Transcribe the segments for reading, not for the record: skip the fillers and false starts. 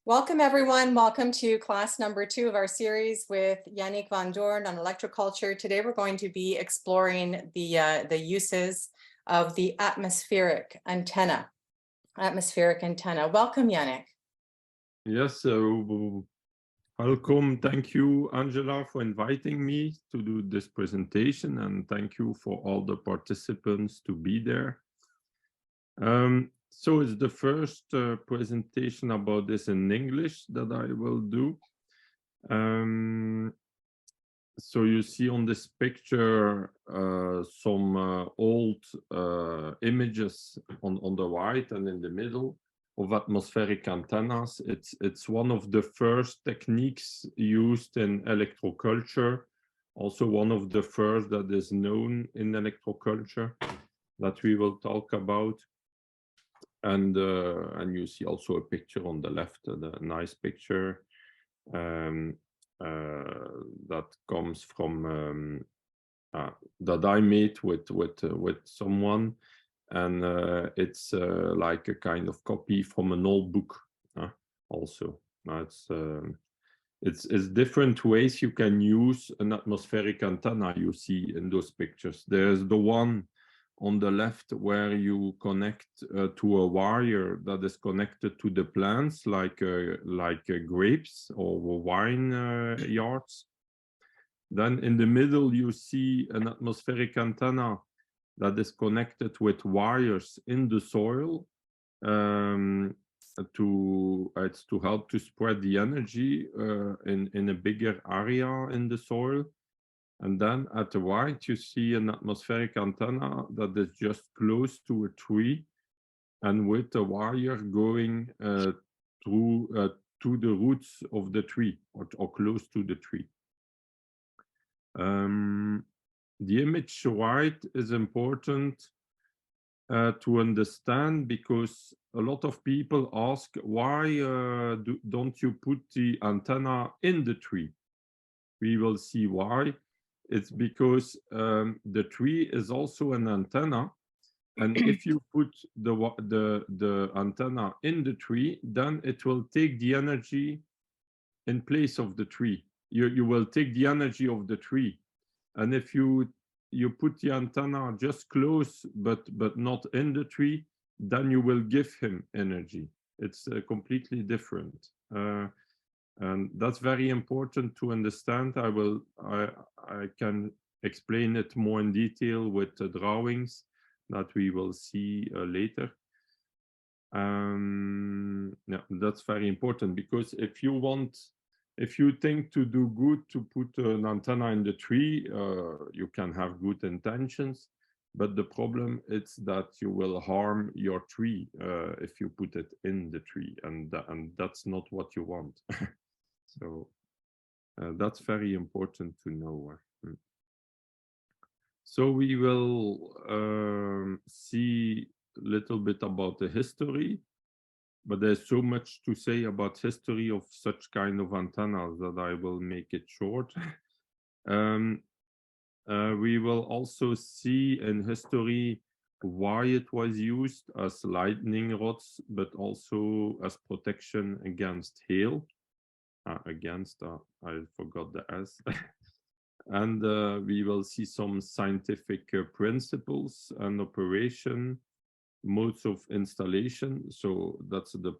Welcome everyone. Welcome to class number 2 of our series with Yannick Van Doorne on electroculture. Today we're going to be exploring the uses of the atmospheric antenna. Welcome, Yannick. Yes, welcome. Thank you, Angela, for inviting me to do this presentation, and thank you for all the participants to be there. So it's the first presentation about this in English that I will do. So you see on this picture some old images on the right and in the middle of atmospheric antennas. It's one of the first techniques used in electroculture, also one of the first that is known in electroculture that we will talk about. And you see also a picture on the left, the nice picture that comes from that I made with someone, and it's like a kind of copy from an old book. Also, it's different ways you can use an atmospheric antenna. You see in those pictures. There's the one on the left where you connect to a wire that is connected to the plants, like grapes or wine yards. Then in the middle you see an atmospheric antenna that is connected with wires in the soil to help to spread the energy in a bigger area in the soil. And then at the right, you see an atmospheric antenna that is just close to a tree and with a wire going through to the roots of the tree or close to the tree. The image right is important to understand, because a lot of people ask, why don't you put the antenna in the tree? We will see why. It's because the tree is also an antenna, and if you put the antenna in the tree, then it will take the energy in place of the tree. You will take the energy of the tree, and if you put the antenna just close but not in the tree, then you will give him energy. It's completely different. And that's very important to understand. I can explain it more in detail with the drawings that we will see later. Yeah, that's very important, because if you think to do good to put an antenna in the tree, you can have good intentions, but the problem is that you will harm your tree if you put it in the tree, and that's not what you want. So that's very important to know. So we will see a little bit about the history, but there's so much to say about history of such kind of antennas that I will make it short. We will also see in history why it was used as lightning rods, but also as protection against hail. I forgot the S. And we will see some scientific principles and operation, modes of installation. So that's the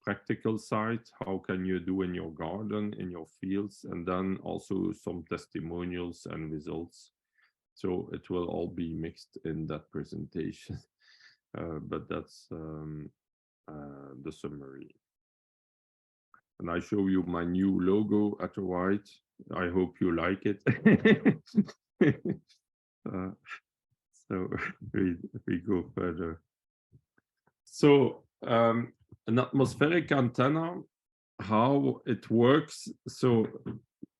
practical side. How can you do in your garden, in your fields, and then also some testimonials and results. So it will all be mixed in that presentation, but that's the summary. And I show you my new logo at the right. I hope you like it. So we go further. So an atmospheric antenna, how it works. So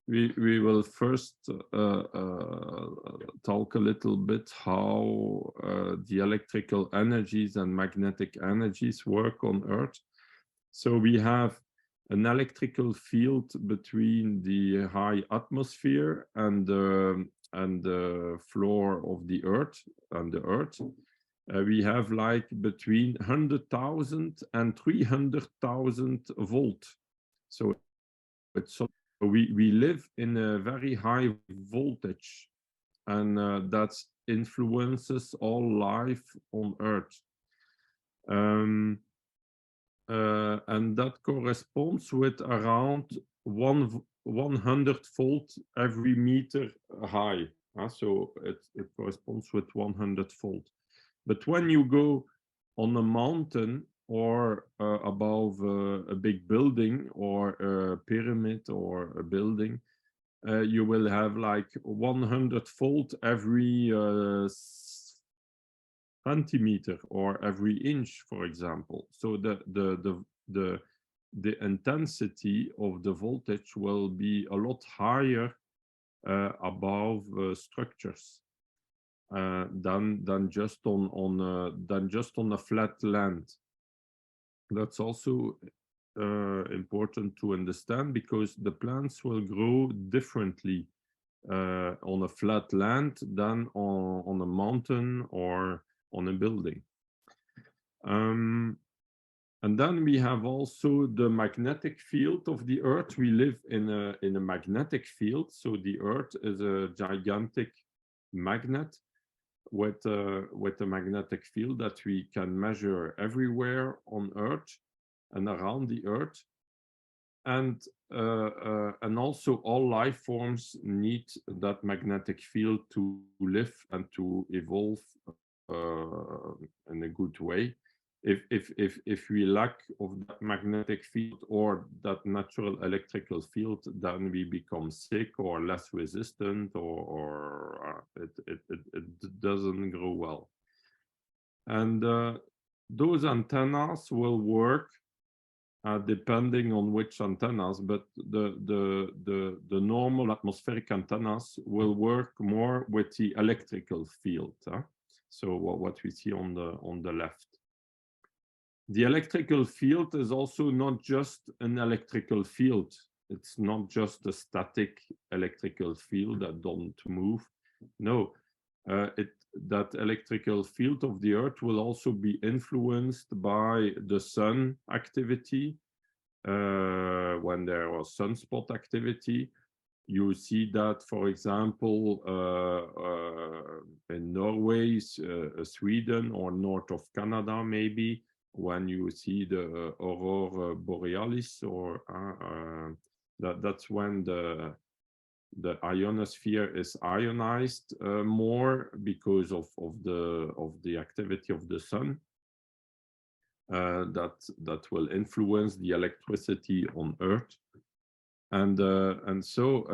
we will first talk a little bit how the electrical energies and magnetic energies work on Earth. So we have an electrical field between the high atmosphere and the floor of the Earth and the Earth. we have like between 100,000 and 300,000 volt. So it's we live in a very high voltage, and that influences all life on Earth. And that corresponds with around 100 volt every meter high. So it corresponds with 100 volt. But when you go on a mountain or above a big building or a pyramid or a building, you will have like 100 volt every centimeter or every inch, for example. So the intensity of the voltage will be a lot higher above structures than just on a flat land. That's also important to understand, because the plants will grow differently on a flat land than on a mountain or on a building. And then we have also the magnetic field of the Earth. We live in a magnetic field. So the Earth is a gigantic magnet with a magnetic field that we can measure everywhere on Earth and around the Earth. And also all life forms need that magnetic field to live and to evolve in a good way. If we lack of that magnetic field or that natural electrical field, then we become sick or less resistant, or it doesn't grow well. And those antennas will work depending on which antennas, but the normal atmospheric antennas will work more with the electrical field. So what we see on the left. The electrical field is also not just an electrical field. It's not just a static electrical field that don't move. No, that electrical field of the Earth will also be influenced by the sun activity. When there was sunspot activity, you see that, for example, in Norway, Sweden, or north of Canada, maybe, when you see the aurora borealis, or that's when the ionosphere is ionized more because of the activity of the sun. That will influence the electricity on Earth, and so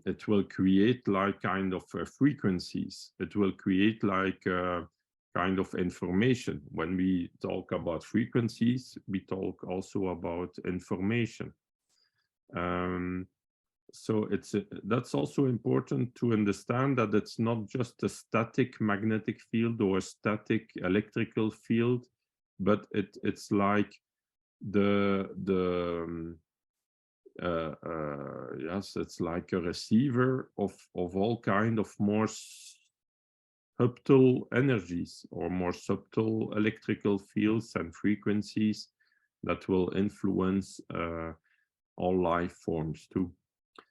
it will create like kind of frequencies. It will create like kind of information. When we talk about frequencies, we talk also about information. So that's also important to understand, that it's not just a static magnetic field or a static electrical field, but it's like yes, it's like a receiver of all kind of more subtle energies or more subtle electrical fields and frequencies that will influence all life forms too.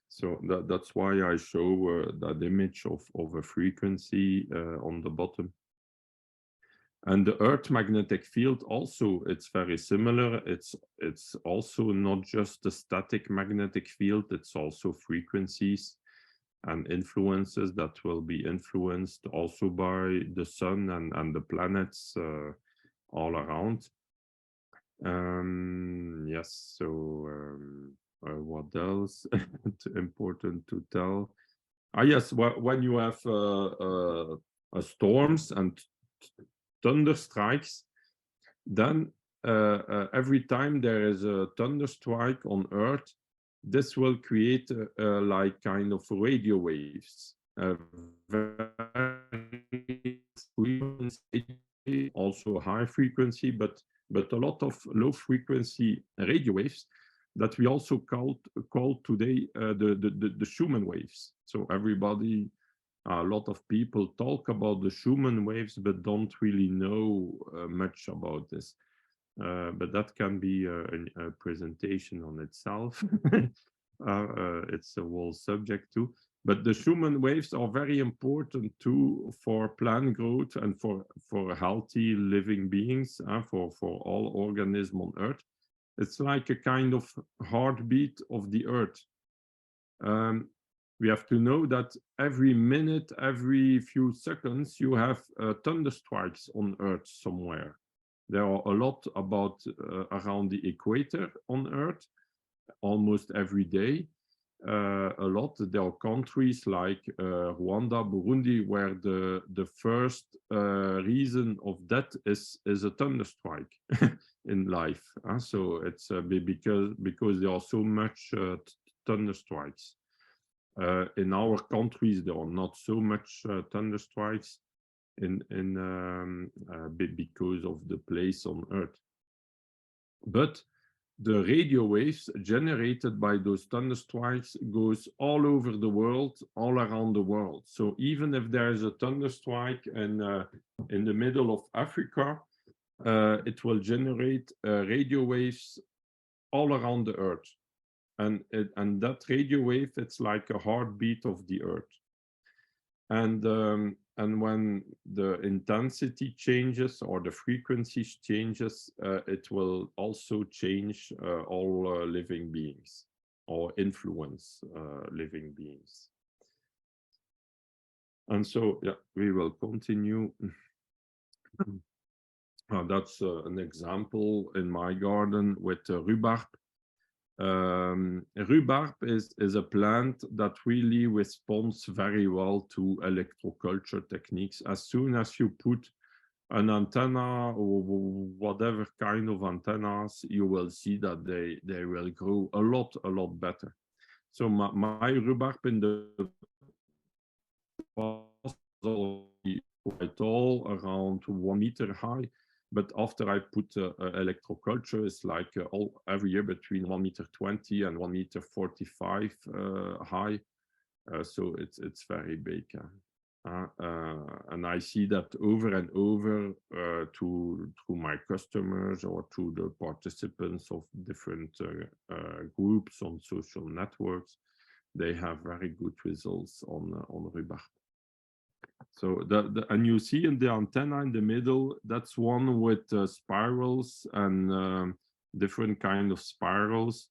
So that's why I show that image of a frequency on the bottom. And the Earth magnetic field also, it's very similar. It's also not just a static magnetic field, it's also frequencies and influences that will be influenced also by the sun and the planets all around. Yes, so what else important to tell? Yes, when you have storms and thunder strikes, then every time there is a thunder strike on Earth, this will create like kind of radio waves, also high frequency, but a lot of low frequency radio waves that we also call today the Schumann waves. So everybody A lot of people talk about the Schumann waves, but don't really know much about this. But that can be a presentation on itself. It's a whole subject too. But the Schumann waves are very important too for plant growth and for healthy living beings, for all organisms on Earth. It's like a kind of heartbeat of the Earth. We have to know that every minute, every few seconds, you have thunderstrikes on Earth somewhere. There are a lot about around the equator on Earth, almost every day. A lot. There are countries like Rwanda, Burundi, where the first reason of death is a thunderstrike in life. So it's because there are so much thunderstrikes. In our countries, there are not so much thunderstrikes because of the place on Earth. But the radio waves generated by those thunderstrikes goes all over the world, all around the world. So even if there is a thunderstrike in the middle of Africa, it will generate radio waves all around the Earth. And that radio wave, it's like a heartbeat of the Earth. And when the intensity changes or the frequency changes, it will also change all living beings or influence living beings. And so, yeah, we will continue. That's an example in my garden with rhubarb. Rhubarb is a plant that really responds very well to electroculture techniques. As soon as you put an antenna or whatever kind of antennas, you will see that they will grow a lot better. So my rhubarb in the past was quite tall, around 1 meter high. But after I put electroculture, it's like every year between 1.20 meters and 1.45 meters high. So it's very big. And I see that over and over through my customers or to the participants of different groups on social networks. They have very good results on rhubarb. So and you see in the antenna in the middle, that's one with spirals and different kind of spirals,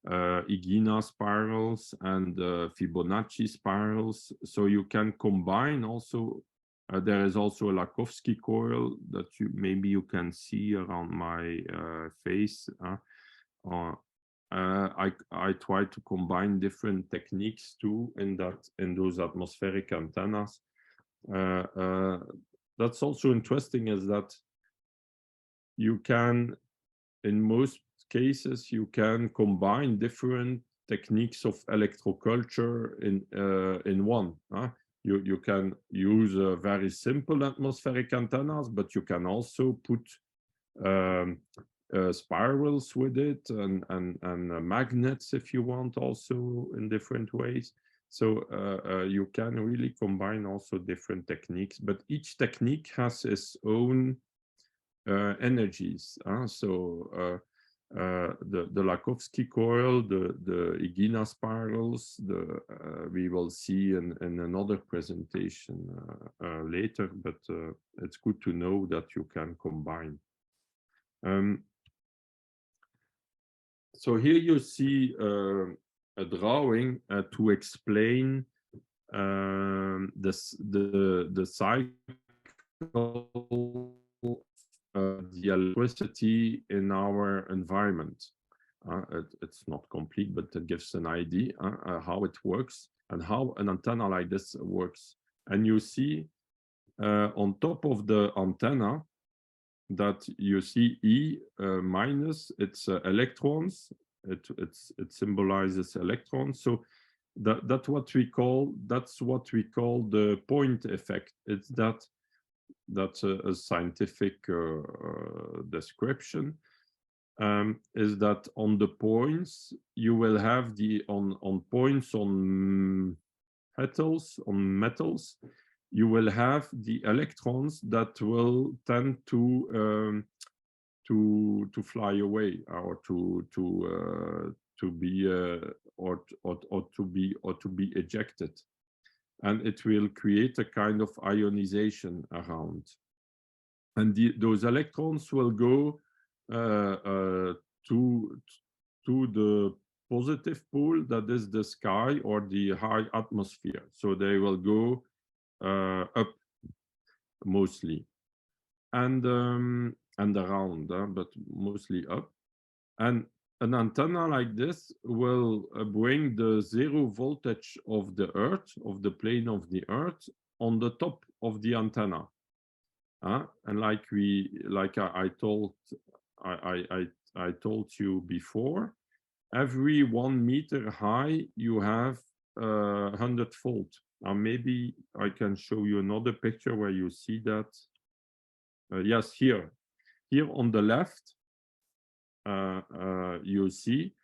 Igina spirals and Fibonacci spirals. So you can combine also. There is also a Lakowski coil that maybe you can see around my face. I try to combine different techniques too in those atmospheric antennas. That's also interesting is that you can, in most cases, you can combine different techniques of electroculture in one. You can use very simple atmospheric antennas, but you can also put spirals with it and magnets if you want, also in different ways. So you can really combine also different techniques, but each technique has its own energies. So the Lakowski coil, the Igina spirals, we will see in another presentation later, but it's good to know that you can combine. So here you see a drawing to explain the cycle of the electricity in our environment. It's not complete, but it gives an idea how it works and how an antenna like this works. And you see on top of the antenna that you see E minus, it's electrons. It symbolizes electrons. So that's what we call the point effect. That's a scientific description. Is that on the points you will have on points on metals, you will have the electrons that will tend to fly away, or to be to be ejected, and it will create a kind of ionization around. And those electrons will go to the positive pole, that is the sky or the high atmosphere. So they will go up mostly, and around, but mostly up. And an antenna like this will bring the 0 voltage of the Earth, of the plane of the Earth, on the top of the antenna. And like I told you before, every 1 meter high you have 100 volt. Maybe I can show you another picture where you see that. Yes, here on the left, you see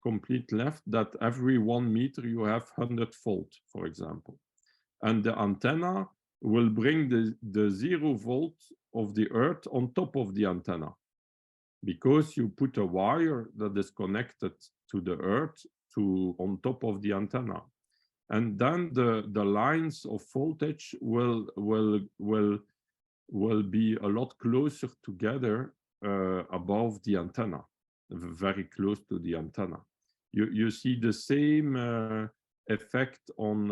complete left that every 1 meter you have 100 volt, for example, and the antenna will bring the 0 volt of the Earth on top of the antenna, because you put a wire that is connected to the Earth on top of the antenna, and then the lines of voltage will be a lot closer together above the antenna, very close to the antenna. You see the same effect on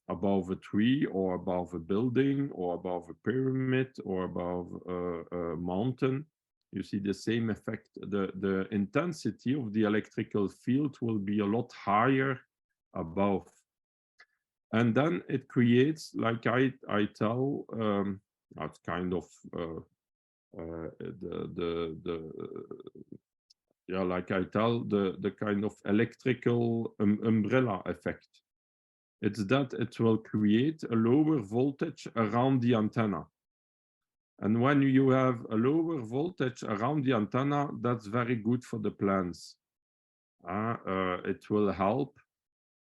above a tree, or above a building, or above a pyramid, or above a mountain. You see the same effect. The intensity of the electrical field will be a lot higher above. And then it creates, like I tell, that's kind of like I tell, the kind of electrical umbrella effect. It's that it will create a lower voltage around the antenna. And when you have a lower voltage around the antenna, that's very good for the plants. It will help,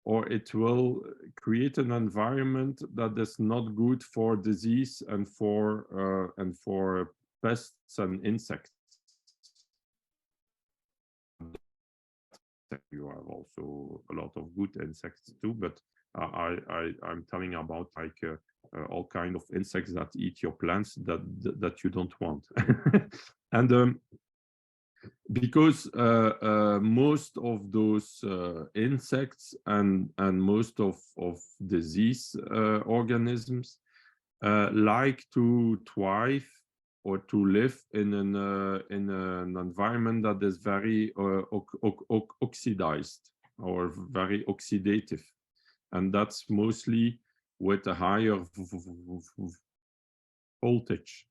or it will create an environment that is not good for disease and for pests and insects. You have also a lot of good insects too, but I'm telling about like all kind of insects that eat your plants that you don't want. And because most of those insects and most of disease organisms like to thrive or to live in an environment that is very oxidized or very oxidative, and that's mostly with a higher voltage,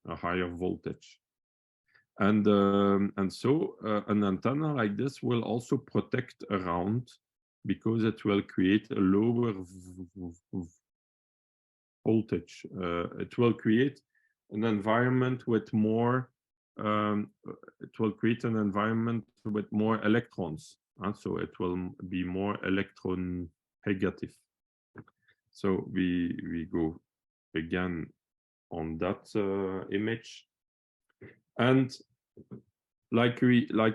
and so an antenna like this will also protect around, because it will create a lower voltage. It will create an environment with more. It will create an environment with more electrons, so it will be more electron negative. So we go again on that image, and like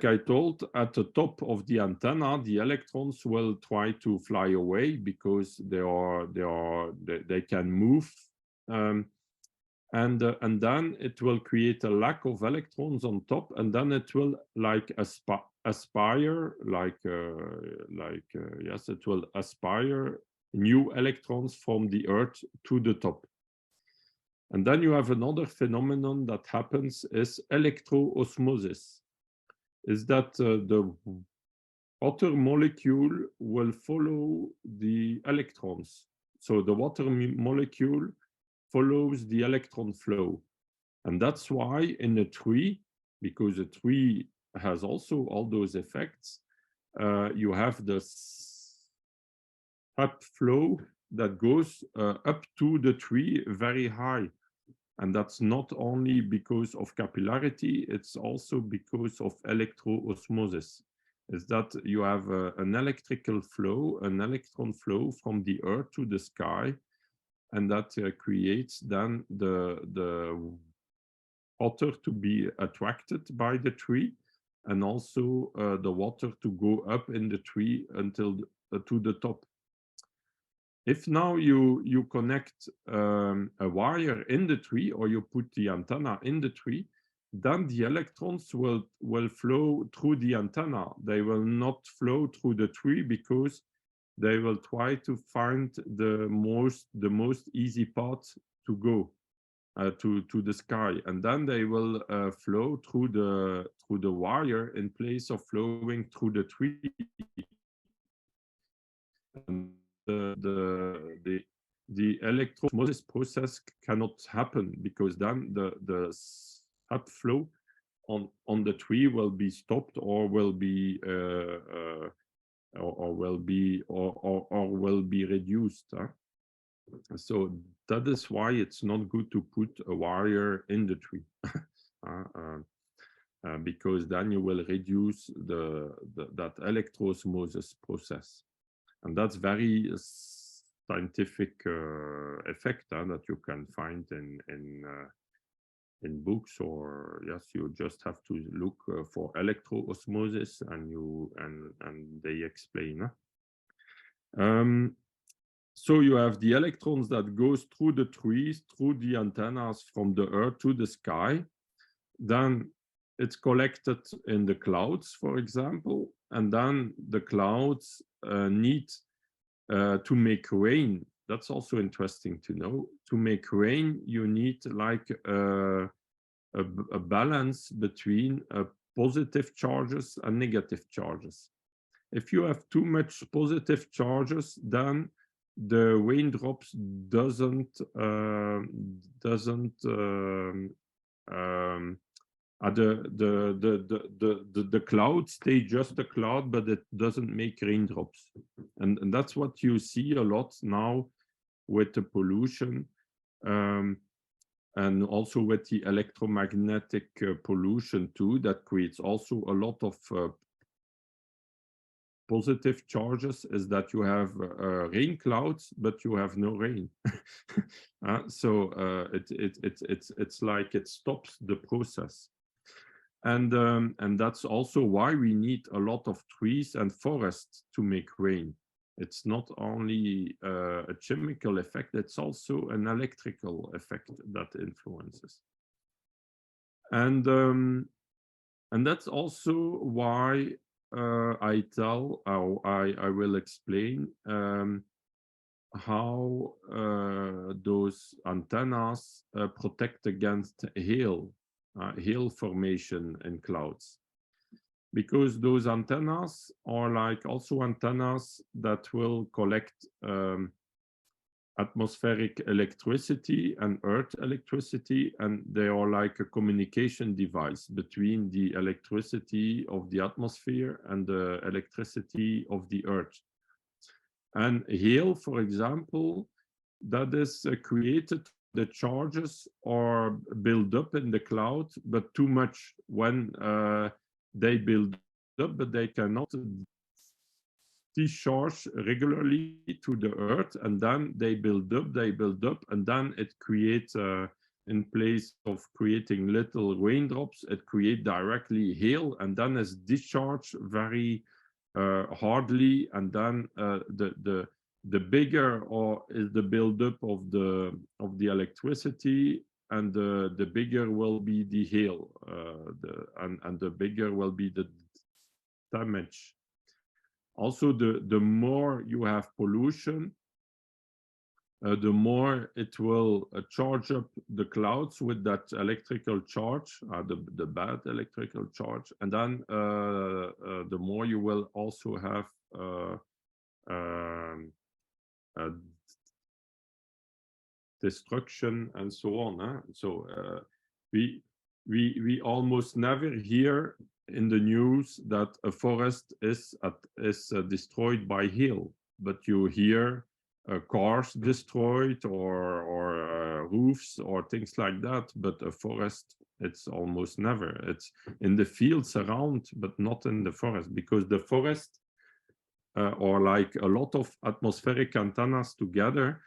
I told, at the top of the antenna, the electrons will try to fly away because they can move, and then it will create a lack of electrons on top, and then it will like aspire, yes, it will aspire new electrons from the Earth to the top. And then you have another phenomenon that happens, is electro-osmosis. Is that the water molecule will follow the electrons. So the water molecule follows the electron flow. And that's why in a tree, because a tree has also all those effects, you have this up flow that goes up to the tree very high. And that's not only because of capillarity, it's also because of electro-osmosis. is that you have an electrical flow, an electron flow from the Earth to the sky, and that creates then the water to be attracted by the tree, and also the water to go up in the tree until to the top. If now you connect a wire in the tree, or you put the antenna in the tree, then the electrons will flow through the antenna. They will not flow through the tree, because they will try to find the most easy path to go to the sky, and then they will flow through the wire in place of flowing through the tree. And the electroosmosis process cannot happen, because then the upflow on the tree will be stopped, or will be reduced. So that is why it's not good to put a wire in the tree, because then you will reduce that electroosmosis process. And that's very scientific effect that you can find in books, or yes, you just have to look for electroosmosis, and they explain. So you have the electrons that goes through the trees, through the antennas from the Earth to the sky. Then it's collected in the clouds, for example, and then the clouds need to make rain. That's also interesting to know. To make rain, you need like a balance between positive charges and negative charges. If you have too much positive charges, then the raindrops the cloud stay just a cloud, but it doesn't make raindrops, and that's what you see a lot now with the pollution, and also with the electromagnetic pollution too, that creates also a lot of positive charges, is that you have rain clouds, but you have no rain. So it's like it stops the process. And that's also why we need a lot of trees and forests to make rain. It's not only a chemical effect, it's also an electrical effect that influences. And that's also why I will explain how those antennas protect against hail formation in clouds. Because those antennas are like also antennas that will collect atmospheric electricity and earth electricity, and they are like a communication device between the electricity of the atmosphere and the electricity of the earth. And hail, for example, that is created, the charges are built up in the cloud, but too much when they build up, but they cannot discharge regularly to the earth, and then they build up, and then it creates in place of creating little raindrops, it creates directly hail, and then it's discharged very hardly, and then the bigger is the buildup of the electricity, and the bigger will be the hail, and the bigger will be the damage. Also, the more you have pollution, the more it will charge up the clouds with that electrical charge, the bad electrical charge, and then the more you will also have destruction and so on. So we almost never hear in the news that a forest is destroyed by hail, but you hear cars destroyed or roofs or things like that, but a forest It's almost never. It's in the fields around, but not in the forest, because the forest are like a lot of atmospheric antennas together,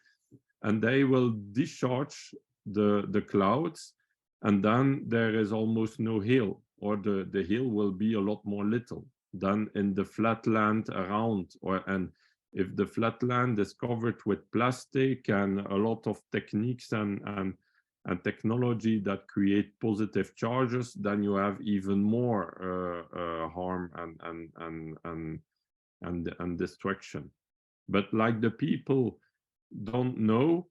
and they will discharge the clouds, and then there is almost no hail, or the hail will be a lot more little than in the flat land around. And if the flat land is covered with plastic and a lot of techniques and technology that create positive charges, then you have even more harm and destruction. But like the people don't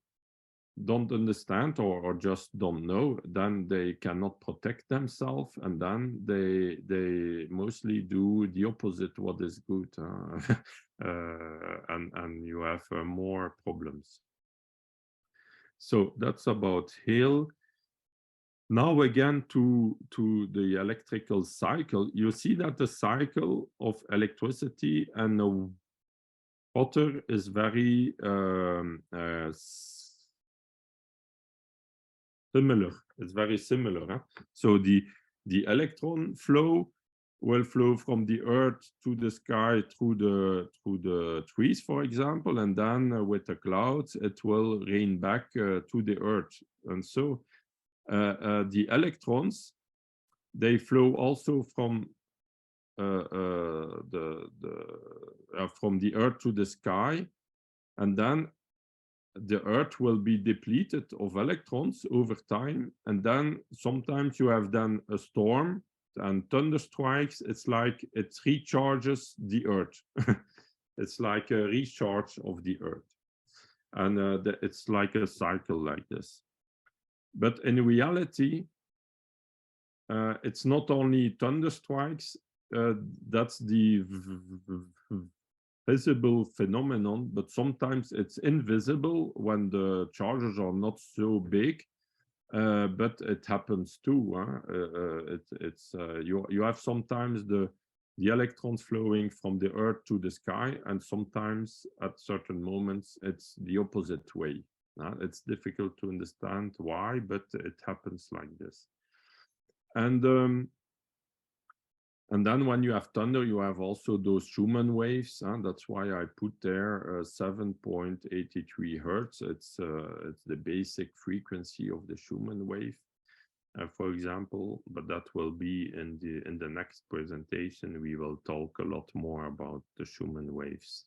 understand, or just don't know, then they cannot protect themselves, and then they mostly do the opposite what is good, and you have more problems. So that's about hail. Now again to the electrical cycle. You see that the cycle of electricity and the water is very similar. It's very similar. Huh? So the electron flow will flow from the earth to the sky through the trees, for example, and then with the clouds it will rain back to the earth. And so the electrons, they flow also from the earth to the sky, and then the earth will be depleted of electrons over time, and then sometimes you have then a storm and thunder strikes. It's like it recharges the earth. It's like a recharge of the earth, and it's like a cycle like this. But in reality, it's not only thunder strikes. That's the visible phenomenon, but sometimes it's invisible when the charges are not so big, but it happens too. You have sometimes the electrons flowing from the earth to the sky, and sometimes at certain moments it's the opposite way. It's difficult to understand why, but it happens like this. And then when you have thunder, you have also those Schumann waves. That's why I put there 7.83 hertz. It's the basic frequency of the Schumann wave, for example. But that will be in the next presentation. We will talk a lot more about the Schumann waves.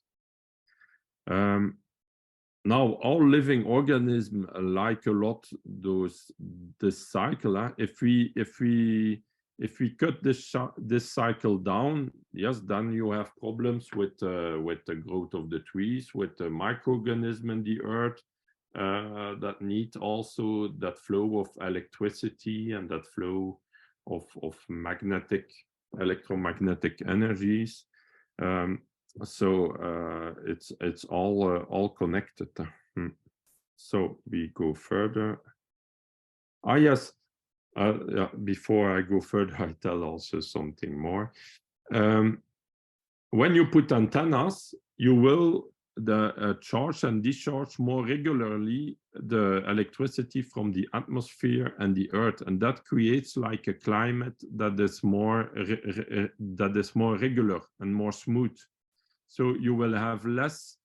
Now, all living organisms like a lot this cycle. If we cut this cycle down, yes, then you have problems with the growth of the trees, with the microorganisms in the earth that need also that flow of electricity and that flow of electromagnetic energies. So it's all connected. So we go further. Yes. Yeah, before I go further, I tell also something more. When you put antennas, you will charge and discharge more regularly the electricity from the atmosphere and the earth, and that creates like a climate that is more regular and more smooth. So you will have less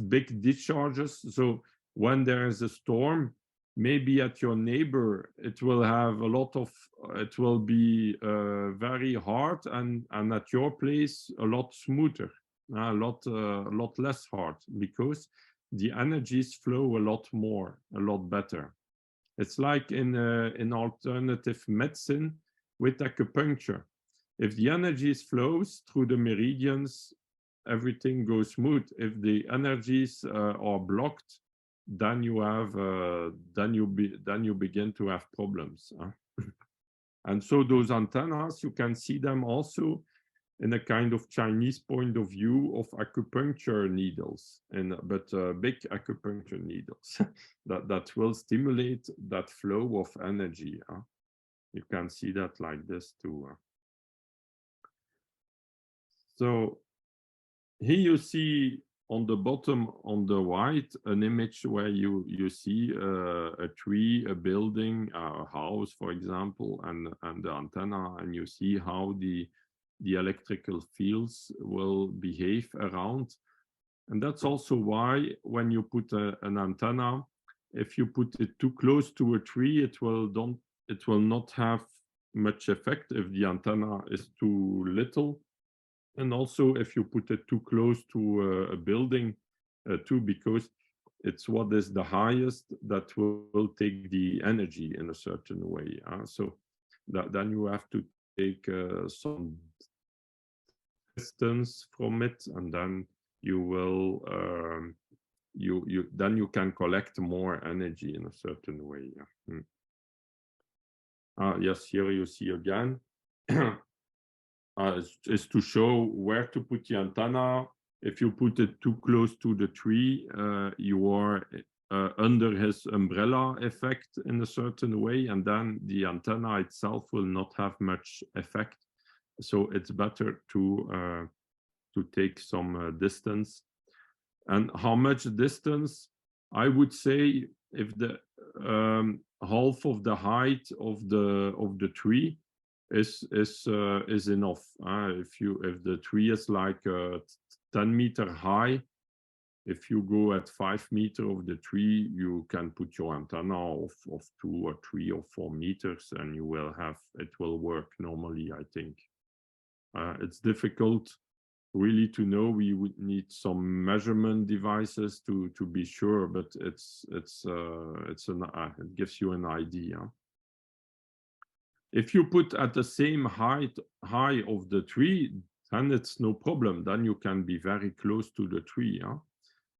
big discharges. So when there is a storm, maybe at your neighbor, it will be very hard, and at your place, a lot smoother, a lot less hard, because the energies flow a lot more, a lot better. It's like in alternative medicine with acupuncture. If the energies flows through the meridians, everything goes smooth. If the energies are blocked, then you have then you begin to have problems. And so those antennas, you can see them also in a kind of Chinese point of view of acupuncture needles, but big acupuncture needles that will stimulate that flow of energy. You can see that like this too. So here you see on the bottom on the right an image where you see a tree, a building, a house, for example, and the antenna, and you see how the electrical fields will behave around. And that's also why when you put an antenna, if you put it too close to a tree, it will not have much effect if the antenna is too little. And also if you put it too close to a building too, because it's what is the highest that will take the energy in a certain way. So then you have to take some distance from it, and then you will then you can collect more energy in a certain way. Yes, here you see again. Is to show where to put the antenna. If you put it too close to the tree, you are under his umbrella effect in a certain way, and then the antenna itself will not have much effect. So it's better to take some distance. And how much distance? I would say if the half of the height of the tree is enough. If the tree is like 10-meter high, if you go at 5 meters of the tree, you can put your antenna of 2 or 3 or 4 meters, and it will work normally, I think. It's difficult really to know. We would need some measurement devices to be sure, but it gives you an idea. If you put at the same high of the tree, then it's no problem. Then you can be very close to the tree.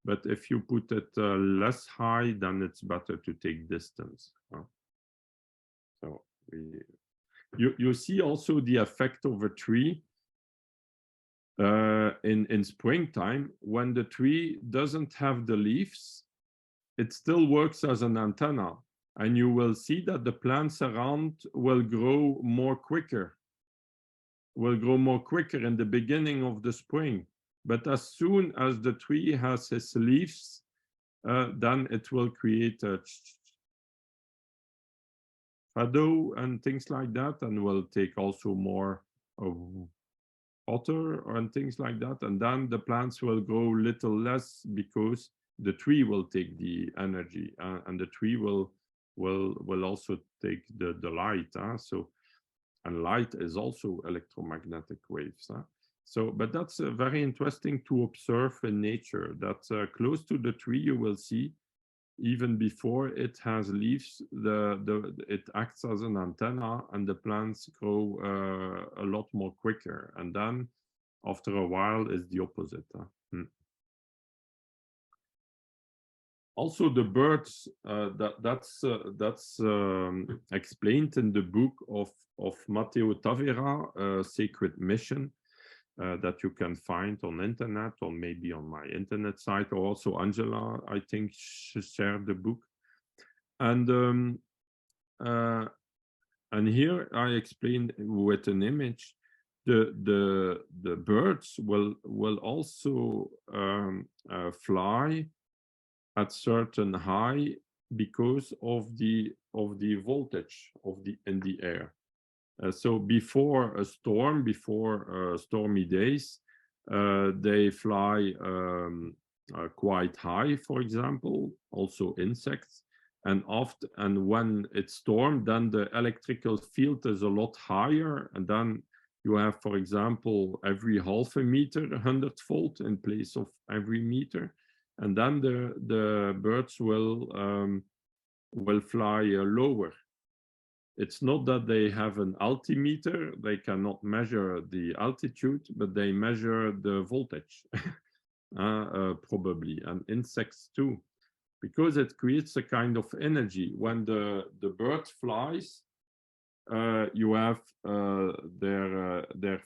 But if you put it less high, then it's better to take distance. So you see also the effect of a tree in springtime. When the tree doesn't have the leaves, it still works as an antenna. And you will see that the plants around will grow more quicker in the beginning of the spring. But as soon as the tree has its leaves, then it will create a shadow and things like that, and will take also more water and things like that. And then the plants will grow little less because the tree will take the energy, and the tree will also take the light. And light is also electromagnetic waves. So, but that's very interesting to observe in nature, that close to the tree you will see, even before it has leaves, it acts as an antenna, and the plants grow a lot more quicker. And then after a while is the opposite. Also, the birds, that's explained in the book of Matteo Tavera, Sacred Mission, that you can find on internet, or maybe on my internet site, or also Angela, I think, shared the book. And here I explained with an image, the birds will also fly at certain high because of the voltage in the air. So before a storm, before stormy days, they fly quite high, for example, also insects. And when it's stormed, then the electrical field is a lot higher. And then you have, for example, every half a meter, 100 volt in place of every meter. And then the birds will fly lower. It's not that they have an altimeter, they cannot measure the altitude, but they measure the voltage, probably, and insects too, because it creates a kind of energy. When the bird flies, you have their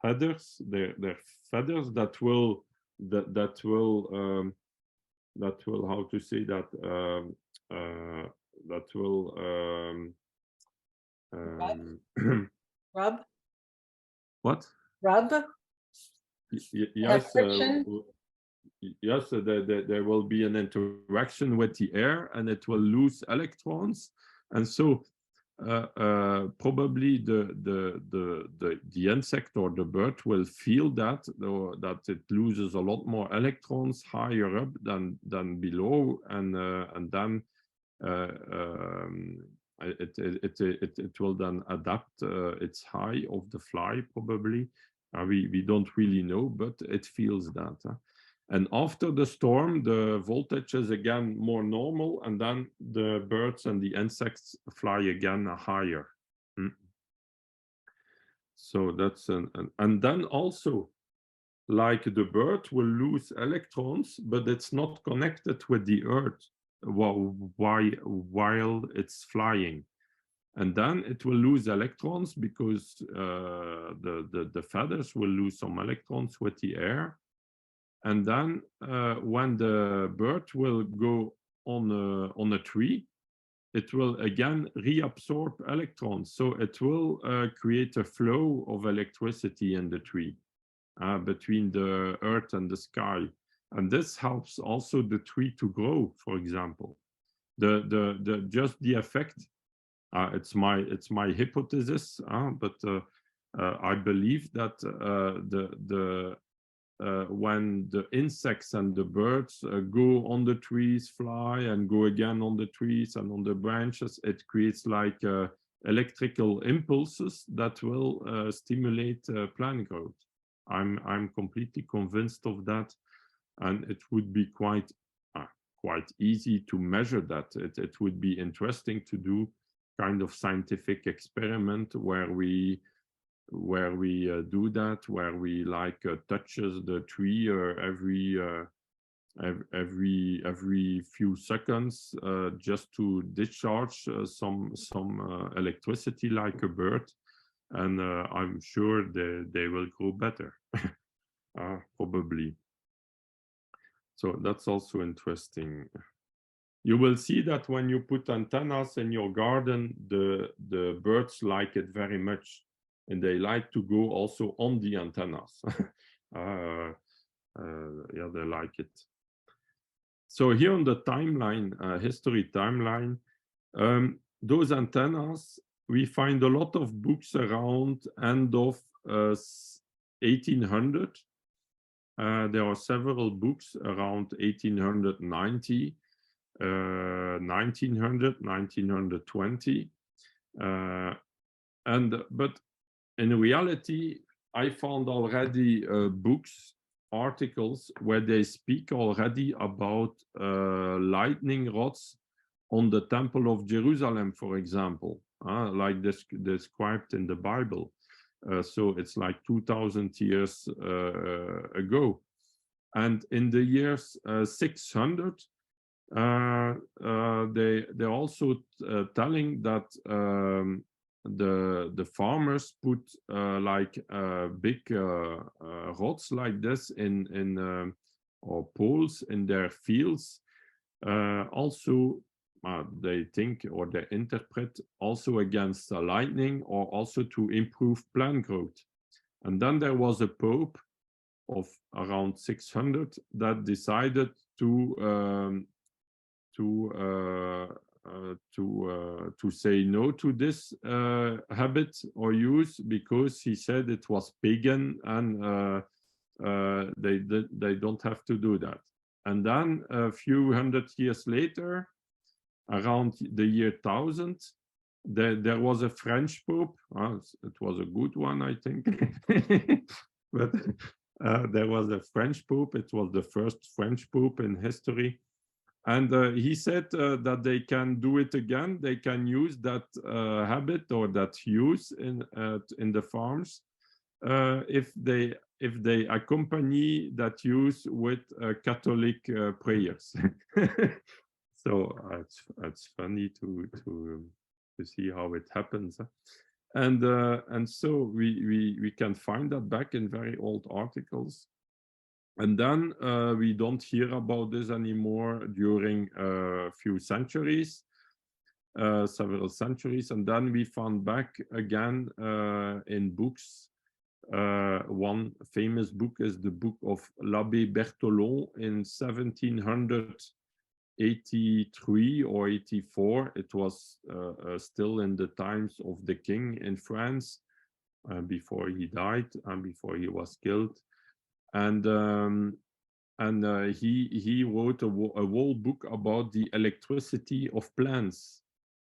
feathers, their feathers that will how to say that that will Rub? what? Rub? Yes, friction? yes, there will be an interaction with the air and it will lose electrons. And so probably the insect or the bird will feel that, or that it loses a lot more electrons higher up than below, and then it will then adapt its high of the fly probably. We don't really know, but it feels that. And after the storm, the voltage is again more normal, and then the birds and the insects fly again higher. So that's and then also, like the bird will lose electrons, but it's not connected with the earth while it's flying. And then it will lose electrons because the feathers will lose some electrons with the air. And then when the bird will go on a tree, it will again reabsorb electrons. So it will create a flow of electricity in the tree between the earth and the sky. And this helps also the tree to grow, for example. Just the effect, it's my hypothesis, but I believe that when the insects and the birds go on the trees, fly, and go again on the trees and on the branches, it creates like electrical impulses that will stimulate plant growth. I'm completely convinced of that, and it would be quite easy to measure that. It would be interesting to do kind of scientific experiment where we do that, where we like touches the tree every few seconds just to discharge some electricity like a bird, and I'm sure they will grow better. Probably. So that's also interesting. You will see that when you put antennas in your garden, the birds like it very much, and they like to go also on the antennas. Yeah, they like it. So here on the timeline, history timeline, those antennas, we find a lot of books around end of 1800. There are several books around 1890, 1900, 1920. But in reality, I found already books, articles where they speak already about lightning rods on the Temple of Jerusalem, for example, like described in the Bible. So it's like 2000 years ago. And in the years 600, they're also telling that the farmers put like big rods like this in or poles in their fields. Also, they think or they interpret also against lightning, or also to improve plant growth. And then there was a pope of around 600 that decided to say no to this habit or use, because he said it was pagan, and they don't have to do that. And then a few hundred years later, around the year 1000, there was a French pope. It was a good one, I think. But there was a French pope. It was the first French pope in history. And he said that they can do it again. They can use that habit or that use in the farms if they accompany that use with Catholic prayers. So it's funny to see how it happens. And so we can find that back in very old articles. And then we don't hear about this anymore during a few centuries, several centuries. And then we found back again in books One famous book is the book of l'Abbé Berthelon in 1783 or 84. It was still in the times of the king in France, before he died and before he was killed. And he wrote a whole book about the electricity of plants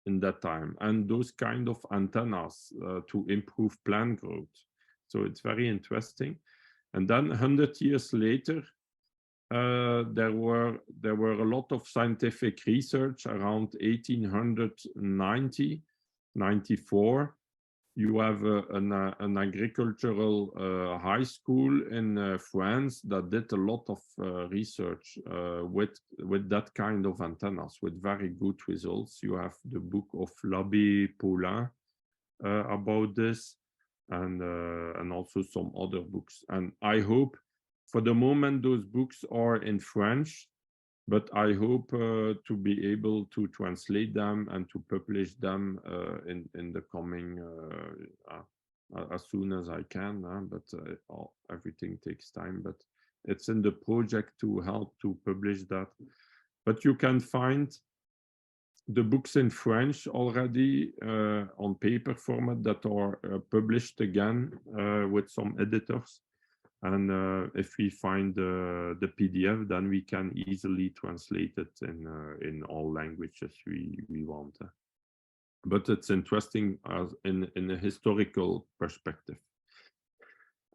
in that time and those kind of antennas to improve plant growth. So it's very interesting. And then 100 years later, there were a lot of scientific research around 1890, 94. You have an agricultural high school in France that did a lot of research with that kind of antennas, with very good results. You have the book of l'Abbé Paulin about this, and also some other books. And I hope, for the moment, those books are in French, but I hope to be able to translate them and to publish them in the coming, as soon as I can, but everything takes time, but it's in the project to help to publish that. But you can find the books in French already on paper format that are published again with some editors. And if we find the PDF, then we can easily translate it in all languages we want. But it's interesting as in a historical perspective.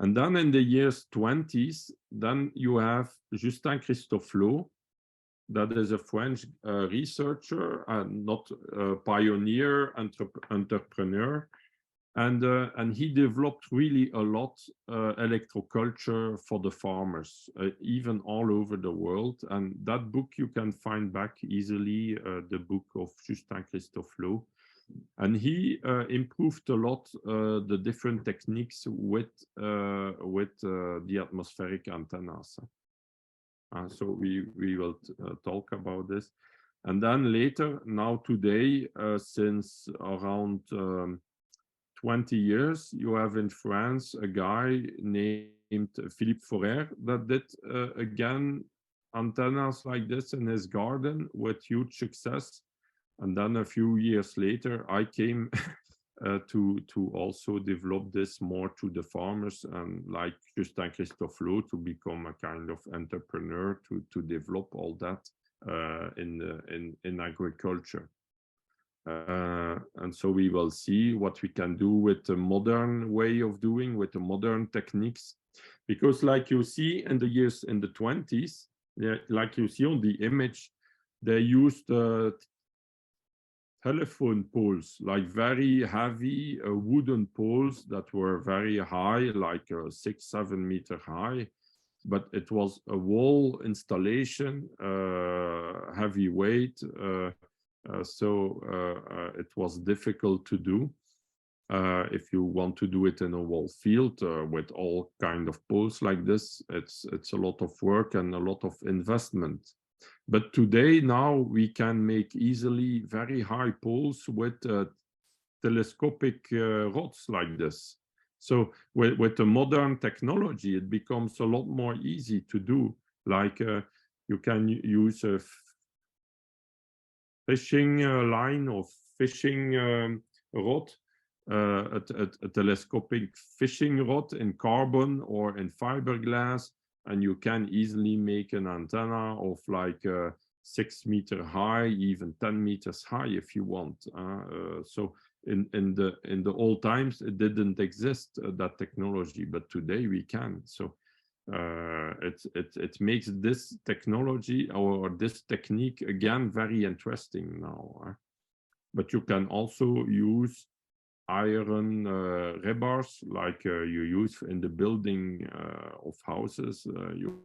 And then in the years 20s, then you have Justin Christofleau, that is a French researcher, not a pioneer, entrepreneur. And he developed really a lot electroculture for the farmers, even all over the world. And that book you can find back easily, the book of Justin Christofleau. And he improved a lot the different techniques with the atmospheric antennas. So we will talk about this. And then later, now today, since around 20 years, you have in France a guy named Philippe Forer that did again antennas like this in his garden with huge success. And then a few years later, I came to also develop this more to the farmers, and like Justin Christofleau, to become a kind of entrepreneur to develop all that in agriculture. And so we will see what we can do with the modern way of doing, with the modern techniques, because like you see in the 20s, like you see on the image, they used telephone poles, like very heavy wooden poles that were very high, like 6-7 meter high. But it was a wall installation, heavy weight. So it was difficult to do if you want to do it in a whole field with all kind of poles like this. It's a lot of work and a lot of investment. But today, now we can make easily very high poles with telescopic rods like this. So with the modern technology, it becomes a lot more easy to do. Like you can use a fishing line or fishing rod, a telescopic fishing rod in carbon or in fiberglass, and you can easily make an antenna of like 6 meter high, even 10 meters high if you want. So in the old times it didn't exist, that technology, but today we can. So it makes this technology or this technique again very interesting now. But you can also use iron rebars like you use in the building of houses. You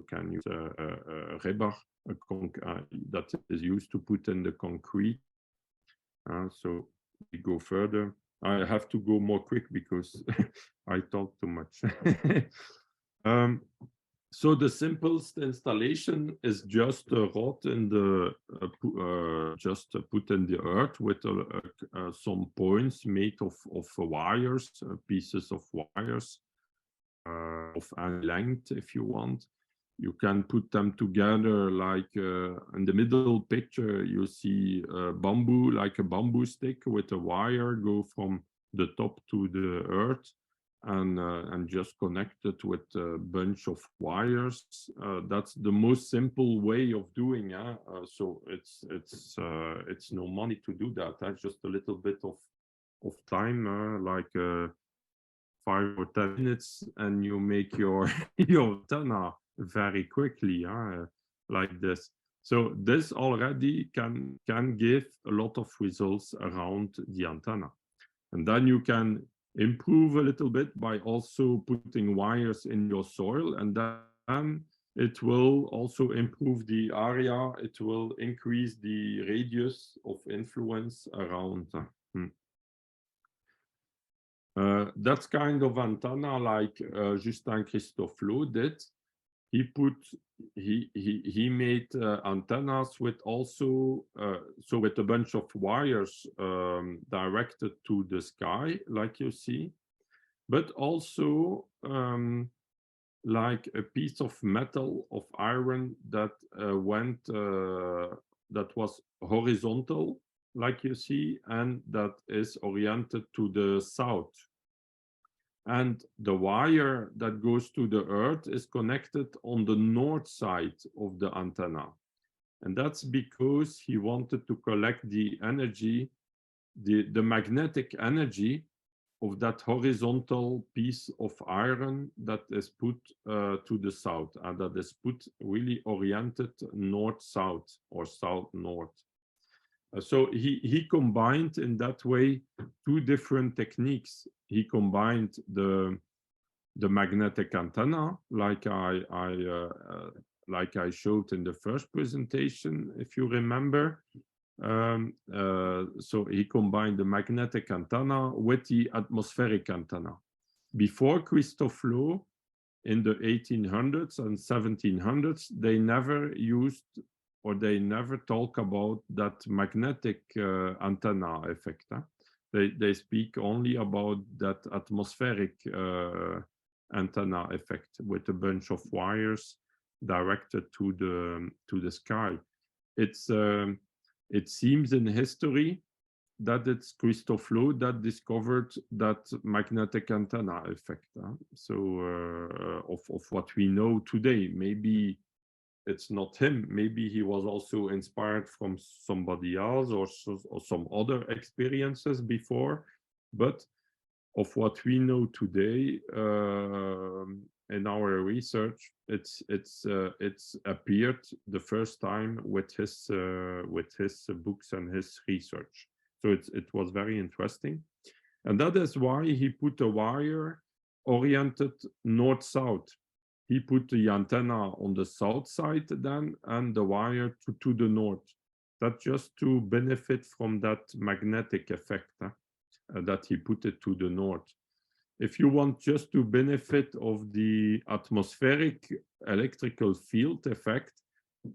can use a rebar that is used to put in the concrete. So we go further. I have to go more quick because I talk too much. So the simplest installation is just a rod in the just put in the earth with some points made of wires, pieces of wires, of any length if you want. You can put them together like in the middle picture, you see bamboo, like a bamboo stick with a wire go from the top to the earth and just connect it with a bunch of wires. That's the most simple way of doing it. So it's no money to do that. That's just a little bit of time, like 5 or 10 minutes, and you make your your antenna very quickly, like this. So this already can give a lot of results around the antenna. And then you can improve a little bit by also putting wires in your soil, and then it will also improve the area. It will increase the radius of influence around. That's kind of antenna like Justin Christophe Lot did. He made antennas with also so with a bunch of wires directed to the sky, like you see, but also like a piece of metal, of iron that that was horizontal, like you see, and that is oriented to the south. And the wire that goes to the earth is connected on the north side of the antenna. And that's because he wanted to collect the energy, the magnetic energy of that horizontal piece of iron that is put to the south, and that is put really oriented north-south or south-north. So he combined in that way 2 different techniques. He combined the magnetic antenna, like I showed in the first presentation, if you remember. So he combined the magnetic antenna with the atmospheric antenna. Before Christophe Lot, in the 1800s and 1700s, they never used or they never talk about that magnetic antenna effect. They speak only about that atmospheric antenna effect with a bunch of wires directed to the sky. It seems in history that it's Christophe Lot that discovered that magnetic antenna effect. So of what we know today, maybe it's not him. Maybe he was also inspired from somebody else or some other experiences before. But of what we know today in our research, it's appeared the first time with his books and his research. So it was very interesting, and that is why he put a wire oriented north-south. He put the antenna on the south side then, and the wire to the north. That just to benefit from that magnetic effect, that he put it to the north. If you want just to benefit of the atmospheric electrical field effect,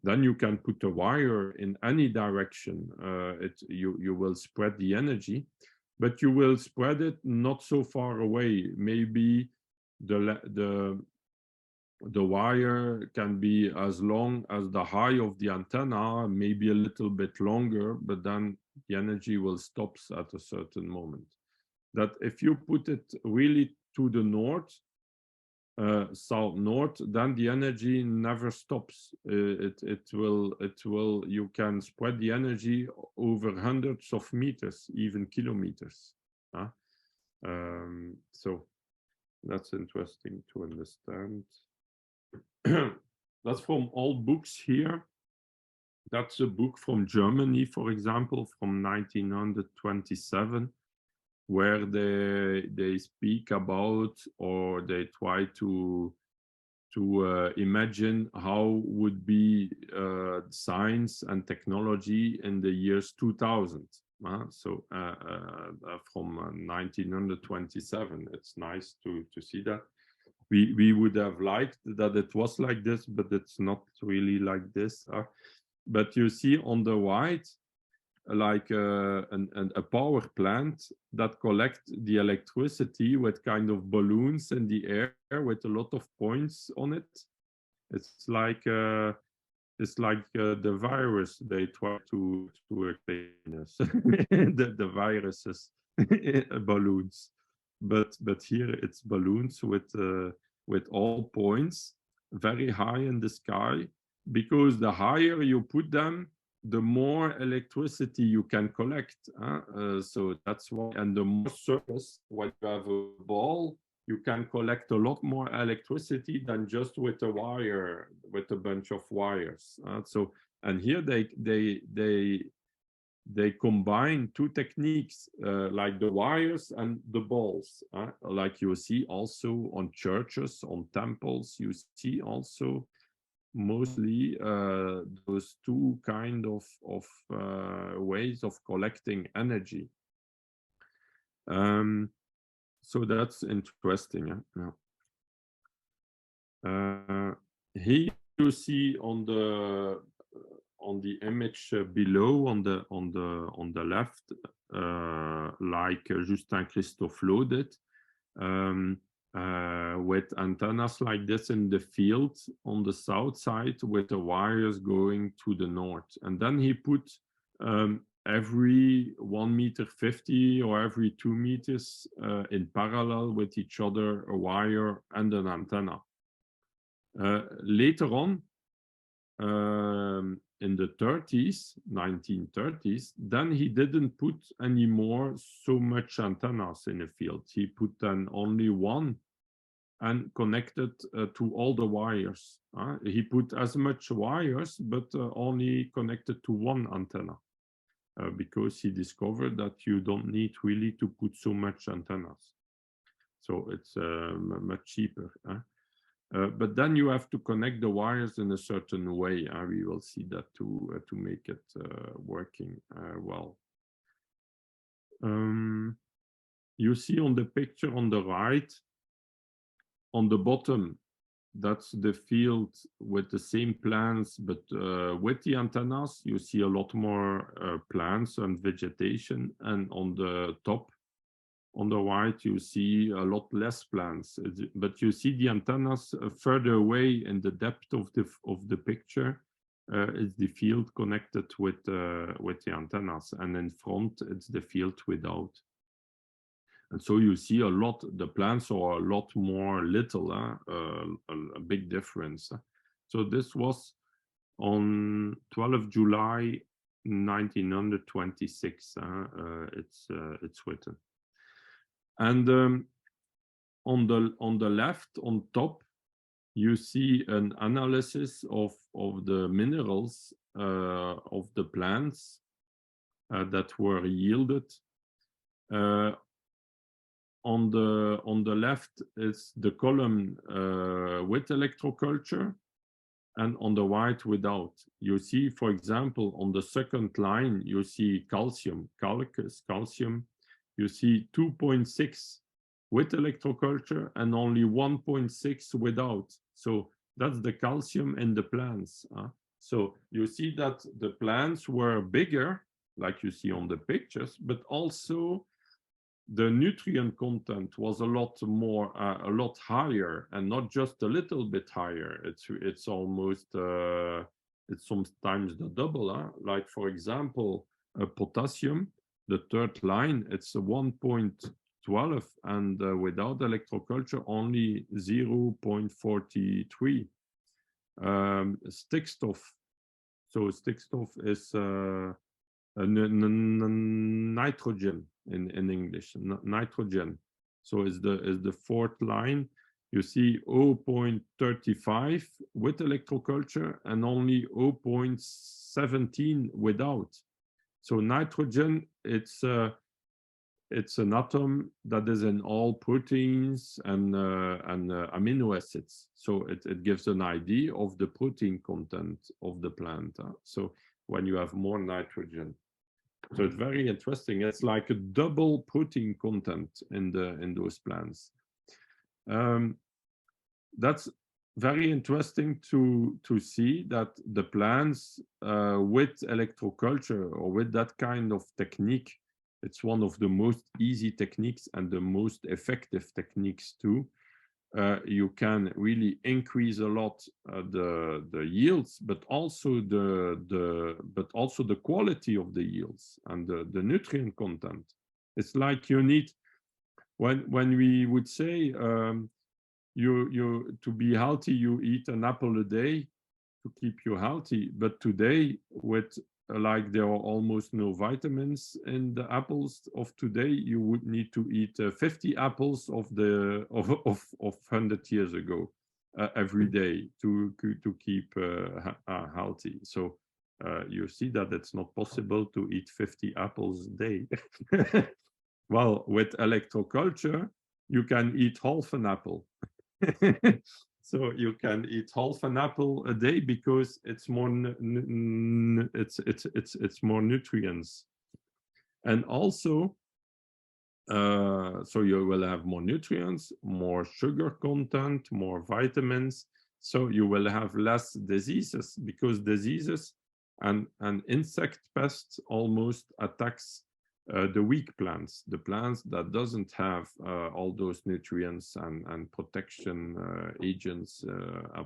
then you can put a wire in any direction. You will spread the energy, but you will spread it not so far away. Maybe the wire can be as long as the height of the antenna, maybe a little bit longer, but then the energy will stop at a certain moment. That if you put it really to the north, south-north, then the energy never stops. It will. You can spread the energy over hundreds of meters, even kilometers. So that's interesting to understand. That's from old books here. That's a book from Germany, for example, from 1927, where they speak about, or they try to imagine how would be science and technology in the years 2000. So from 1927, it's nice to see that. We would have liked that it was like this, but it's not really like this. But you see on the right, like a power plant that collect the electricity with kind of balloons in the air with a lot of points on it. It's like the virus they try to explain us, the viruses balloons, but here it's balloons with all points very high in the sky, because the higher you put them, the more electricity you can collect. So that's why, and the more surface, when you have a ball, you can collect a lot more electricity than just with a wire, with a bunch of wires. So, and here they combine two techniques, like the wires and the balls, like you see also on churches, on temples. You see also mostly those two kind of ways of collecting energy. So that's interesting. Here you see on the image below, on the left, like Justin Christophe loaded, with antennas like this in the field on the south side, with the wires going to the north. And then he put every 1.50 meters or every 2 meters in parallel with each other, a wire and an antenna. Later on, in the 1930s, then he didn't put anymore so much antennas in a field. He put then only one and connected to all the wires. He put as much wires, but only connected to one antenna, because he discovered that you don't need really to put so much antennas. So it's much cheaper. But then you have to connect the wires in a certain way. We will see that to make it working well. You see on the picture on the right, on the bottom, that's the field with the same plants, but with the antennas, you see a lot more plants and vegetation. And on the top, on the right, you see a lot less plants, but you see the antennas further away in the depth of the picture. It's the field connected with the antennas, and in front it's the field without. And so you see a lot. The plants are a lot more little, a big difference. So this was on 12th July 1926. It's written. And on the left, on top, you see an analysis of the minerals of the plants that were yielded. On the left is the column with electroculture, and on the right without. You see, for example, on the second line, you see calcium, calcium. You see 2.6 with electroculture and only 1.6 without. So that's the calcium in the plants. So you see that the plants were bigger, like you see on the pictures, but also the nutrient content was a lot higher, and not just a little bit higher. It's almost it's sometimes the double. Like for example, potassium, the third line, it's 1.12, and without electroculture only 0.43. Stickstoff. So stickstoff is nitrogen in English, nitrogen. So is the fourth line. You see 0.35 with electroculture and only 0.17 without. So nitrogen, it's an atom that is in all proteins and amino acids. So it gives an idea of the protein content of the plant. So when you have more nitrogen. So it's very interesting. It's like a double protein content in those plants. That's very interesting to see that the plants with electroculture or with that kind of technique, it's one of the most easy techniques and the most effective techniques too. You can really increase a lot the yields, but also the quality of the yields and the nutrient content. It's like you need, when we would say you to be healthy, you eat an apple a day to keep you healthy. But today, with like there are almost no vitamins in the apples of today, you would need to eat 50 apples of 100 years ago every day to keep healthy. So you see that it's not possible to eat 50 apples a day. Well, with electroculture, you can eat half an apple. So you can eat half an apple a day because it's more it's more nutrients, and also so you will have more nutrients, more sugar content, more vitamins. So you will have less diseases, because diseases and insect pests almost attacks the weak plants, the plants that doesn't have all those nutrients and protection agents,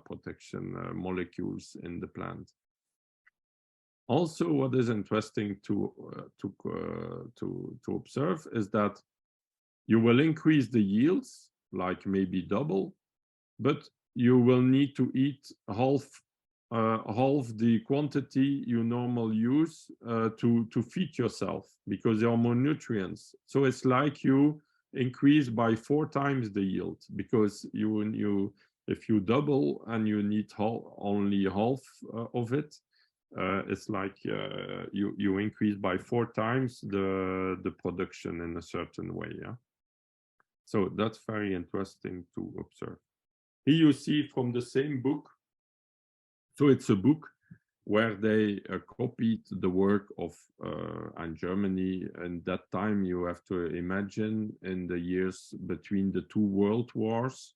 protection molecules in the plant. Also, what is interesting to observe is that you will increase the yields, like maybe double, but you will need to eat half the quantity you normally use to feed yourself, because there are more nutrients. So it's like you increase by 4 times the yield, because if you double and you need only half of it, it's like you increase by 4 times the production in a certain way. Yeah. So that's very interesting to observe. Here you see from the same book. So it's a book where they copied the work of in Germany. And that time, you have to imagine, in the years between the 2 world wars,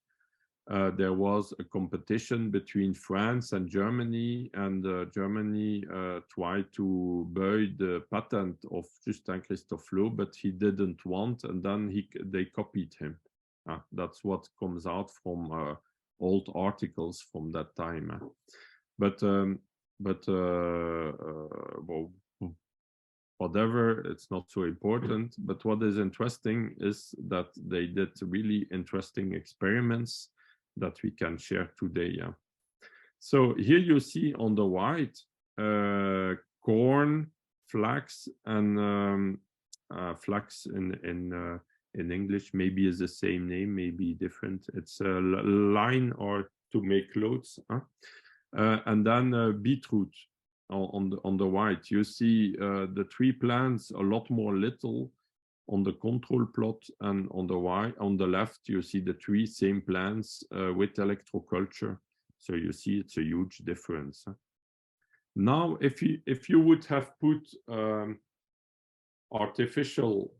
there was a competition between France and Germany, and Germany tried to buy the patent of Justin Christophe Low, but he didn't want, and then they copied him. That's what comes out from old articles from that time. But well, whatever, it's not so important. But what is interesting is that they did really interesting experiments that we can share today. Yeah. So here you see on the white corn, flax, and flax in English maybe is the same name, maybe different. It's a line or to make clothes. And then beetroot on the white. You see the 3 plants a lot more little on the control plot, and on the left you see the 3 same plants with electroculture. So you see it's a huge difference. Now, if you would have put artificial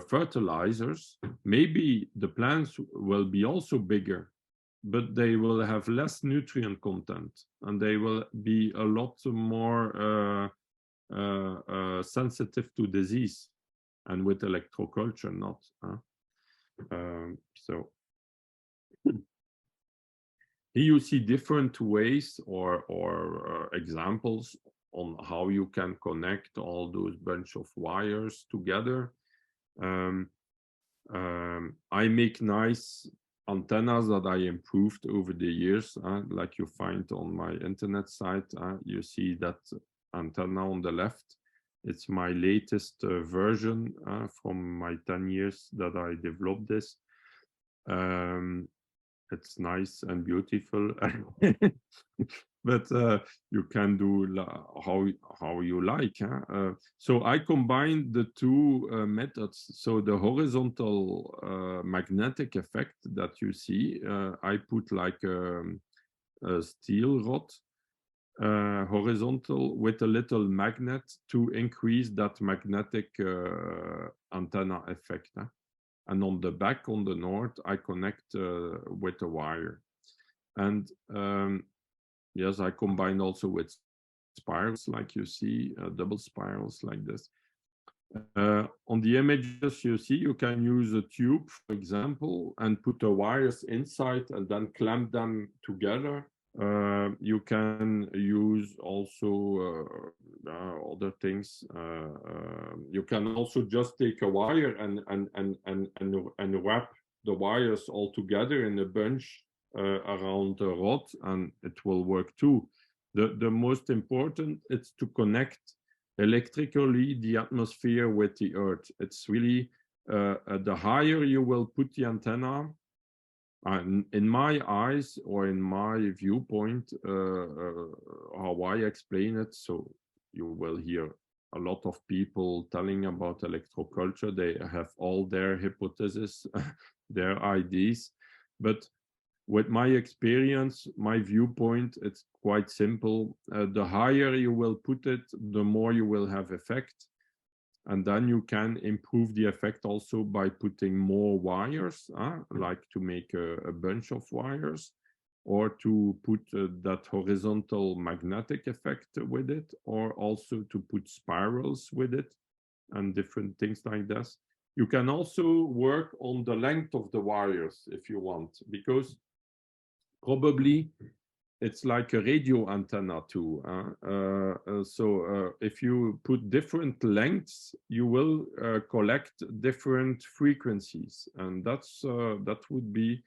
fertilizers, maybe the plants will be also bigger, but they will have less nutrient content, and they will be a lot more sensitive to disease, and with electroculture not. So here you see different ways or examples on how you can connect all those bunch of wires together. I make nice antennas that I improved over the years, like you find on my internet site. You see that antenna on the left. It's my latest version from my 10 years that I developed this. It's nice and beautiful, but you can do how you like. So I combined the 2 methods. So the horizontal magnetic effect that you see, I put like a steel rod horizontal with a little magnet to increase that magnetic antenna effect. And on the back, on the north, I connect with a wire. And yes, I combined also with spirals, like you see, double spirals like this. On the images you see, you can use a tube, for example, and put the wires inside and then clamp them together. You can use also other things. You can also just take a wire and wrap the wires all together in a bunch around the rod, and it will work too. The most important is to connect electrically the atmosphere with the earth. It's really the higher you will put the antenna, in my eyes or in my viewpoint, how I explain it. So you will hear a lot of people telling about electroculture. They have all their hypotheses, their ideas, but with my experience, my viewpoint, it's quite simple. The higher you will put it, the more you will have effect. And then you can improve the effect also by putting more wires, like to make a bunch of wires, or to put that horizontal magnetic effect with it, or also to put spirals with it and different things like this. You can also work on the length of the wires if you want, because probably it's like a radio antenna too. So if you put different lengths, you will collect different frequencies, and that would be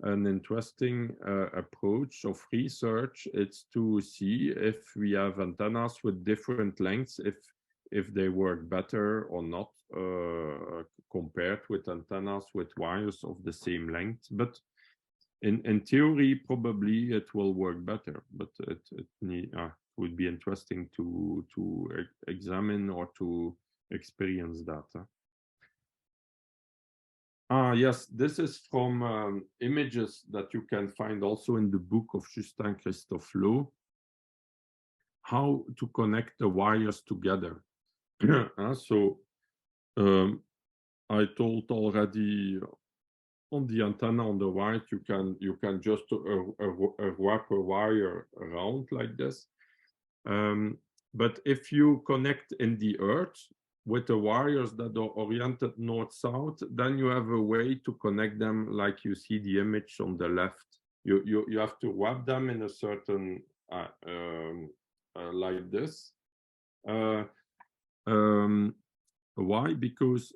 an interesting approach of research. It's to see if we have antennas with different lengths, if they work better or not, compared with antennas with wires of the same length. But in theory, probably it will work better, but it would be interesting to examine or to experience that. Yes, this is from images that you can find also in the book of Justin Christophe Lowe, how to connect the wires together. So I told already, on the antenna on the right, you can just wrap a wire around like this. But if you connect in the earth with the wires that are oriented north-south, then you have a way to connect them like you see the image on the left. You have to wrap them in a certain like this. Why? Because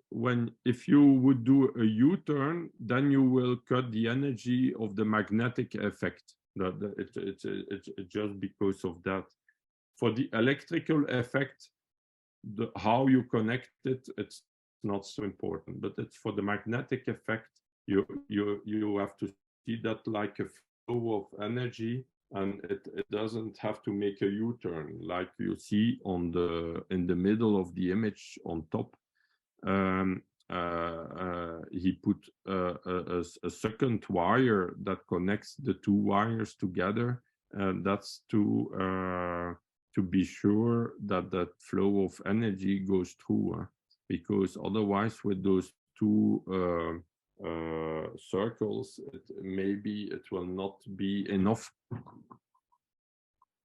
if you would do a U-turn, then you will cut the energy of the magnetic effect. It's just because of that. For the electrical effect, how you connect it, it's not so important. But it's for the magnetic effect, you have to see that like a flow of energy, and it doesn't have to make a U-turn like you see in the middle of the image on top. He put a second wire that connects the two wires together, and that's to be sure that that flow of energy goes through, because otherwise with those two circles, maybe it will not be enough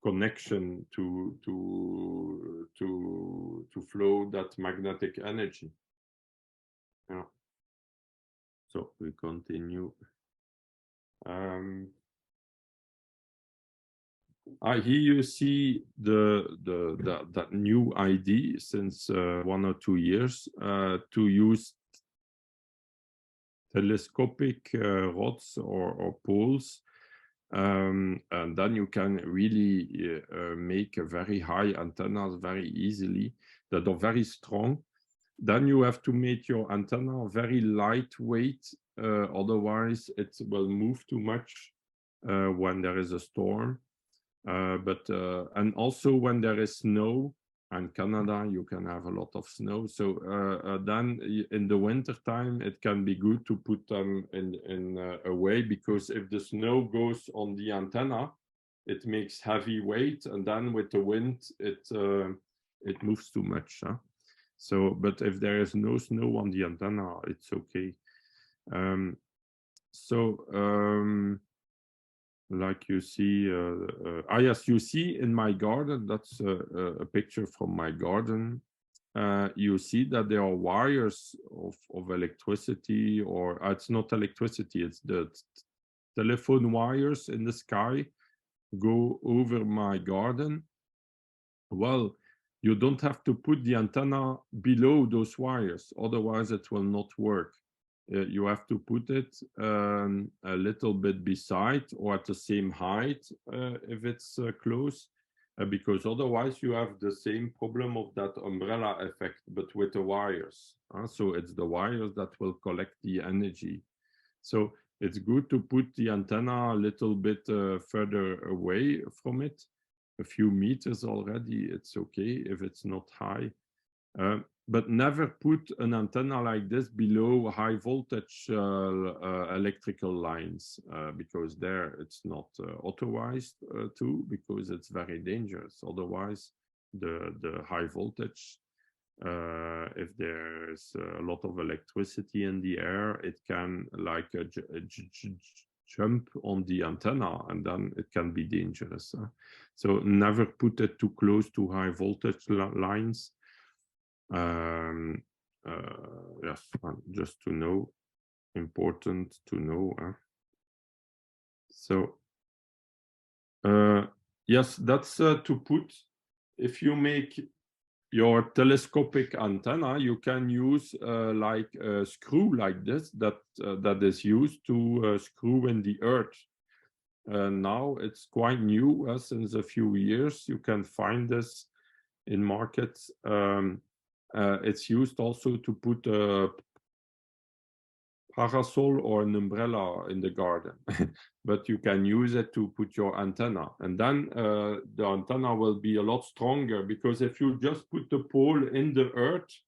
connection to flow that magnetic energy. Yeah. So we continue. Here you see that new idea since 1 or 2 years to use telescopic rods or poles, and then you can really make a very high antennas very easily that are very strong. Then you have to make your antenna very lightweight, otherwise it will move too much when there is a storm. And also when there is snow, and Canada, you can have a lot of snow. So then in the winter time, it can be good to put them in a way, because if the snow goes on the antenna, it makes heavy weight, and then with the wind, it moves too much. So, but if there is no snow on the antenna, it's okay. like you see, yes, you see in my garden, that's a picture from my garden. You see that there are wires of electricity, or it's not electricity, it's the telephone wires in the sky go over my garden. Well, you don't have to put the antenna below those wires, otherwise it will not work. You have to put it a little bit beside or at the same height if it's close, because otherwise you have the same problem of that umbrella effect, but with the wires. So it's the wires that will collect the energy. So it's good to put the antenna a little bit further away from it. A few meters already, it's okay if it's not high. But never put an antenna like this below high voltage electrical lines, because there it's not authorized to, because it's very dangerous. Otherwise, the high voltage, if there's a lot of electricity in the air, it can like jump on the antenna, and then it can be dangerous. So never put it too close to high voltage lines. Yes, just to know, important to know. So yes, that's to put, if you make your telescopic antenna, you can use like a screw like this that is used to screw in the earth. Now it's quite new, since a few years you can find this in markets. It's used also to put a parasol or an umbrella in the garden, but you can use it to put your antenna, and then the antenna will be a lot stronger, because if you just put the pole in the earth,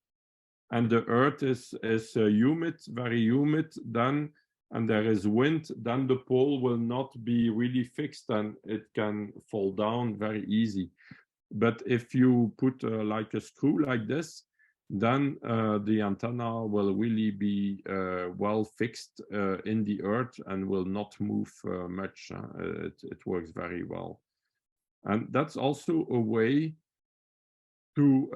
and the earth is humid, very humid, then, and there is wind, then the pole will not be really fixed and it can fall down very easy. But if you put like a screw like this, then the antenna will really be well fixed in the earth and will not move much. It works very well. And that's also a way to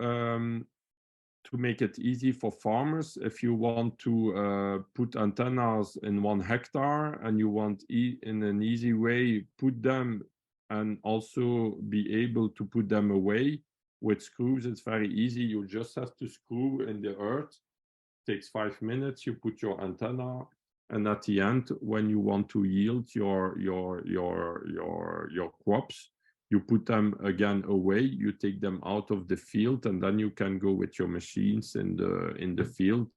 make it easy for farmers. If you want to put antennas in 1 hectare and you want in an easy way put them and also be able to put them away with screws, it's very easy. You just have to screw in the earth. It takes 5 minutes. You put your antenna, and at the end, when you want to yield your crops, you put them again away, you take them out of the field, and then you can go with your machines in the field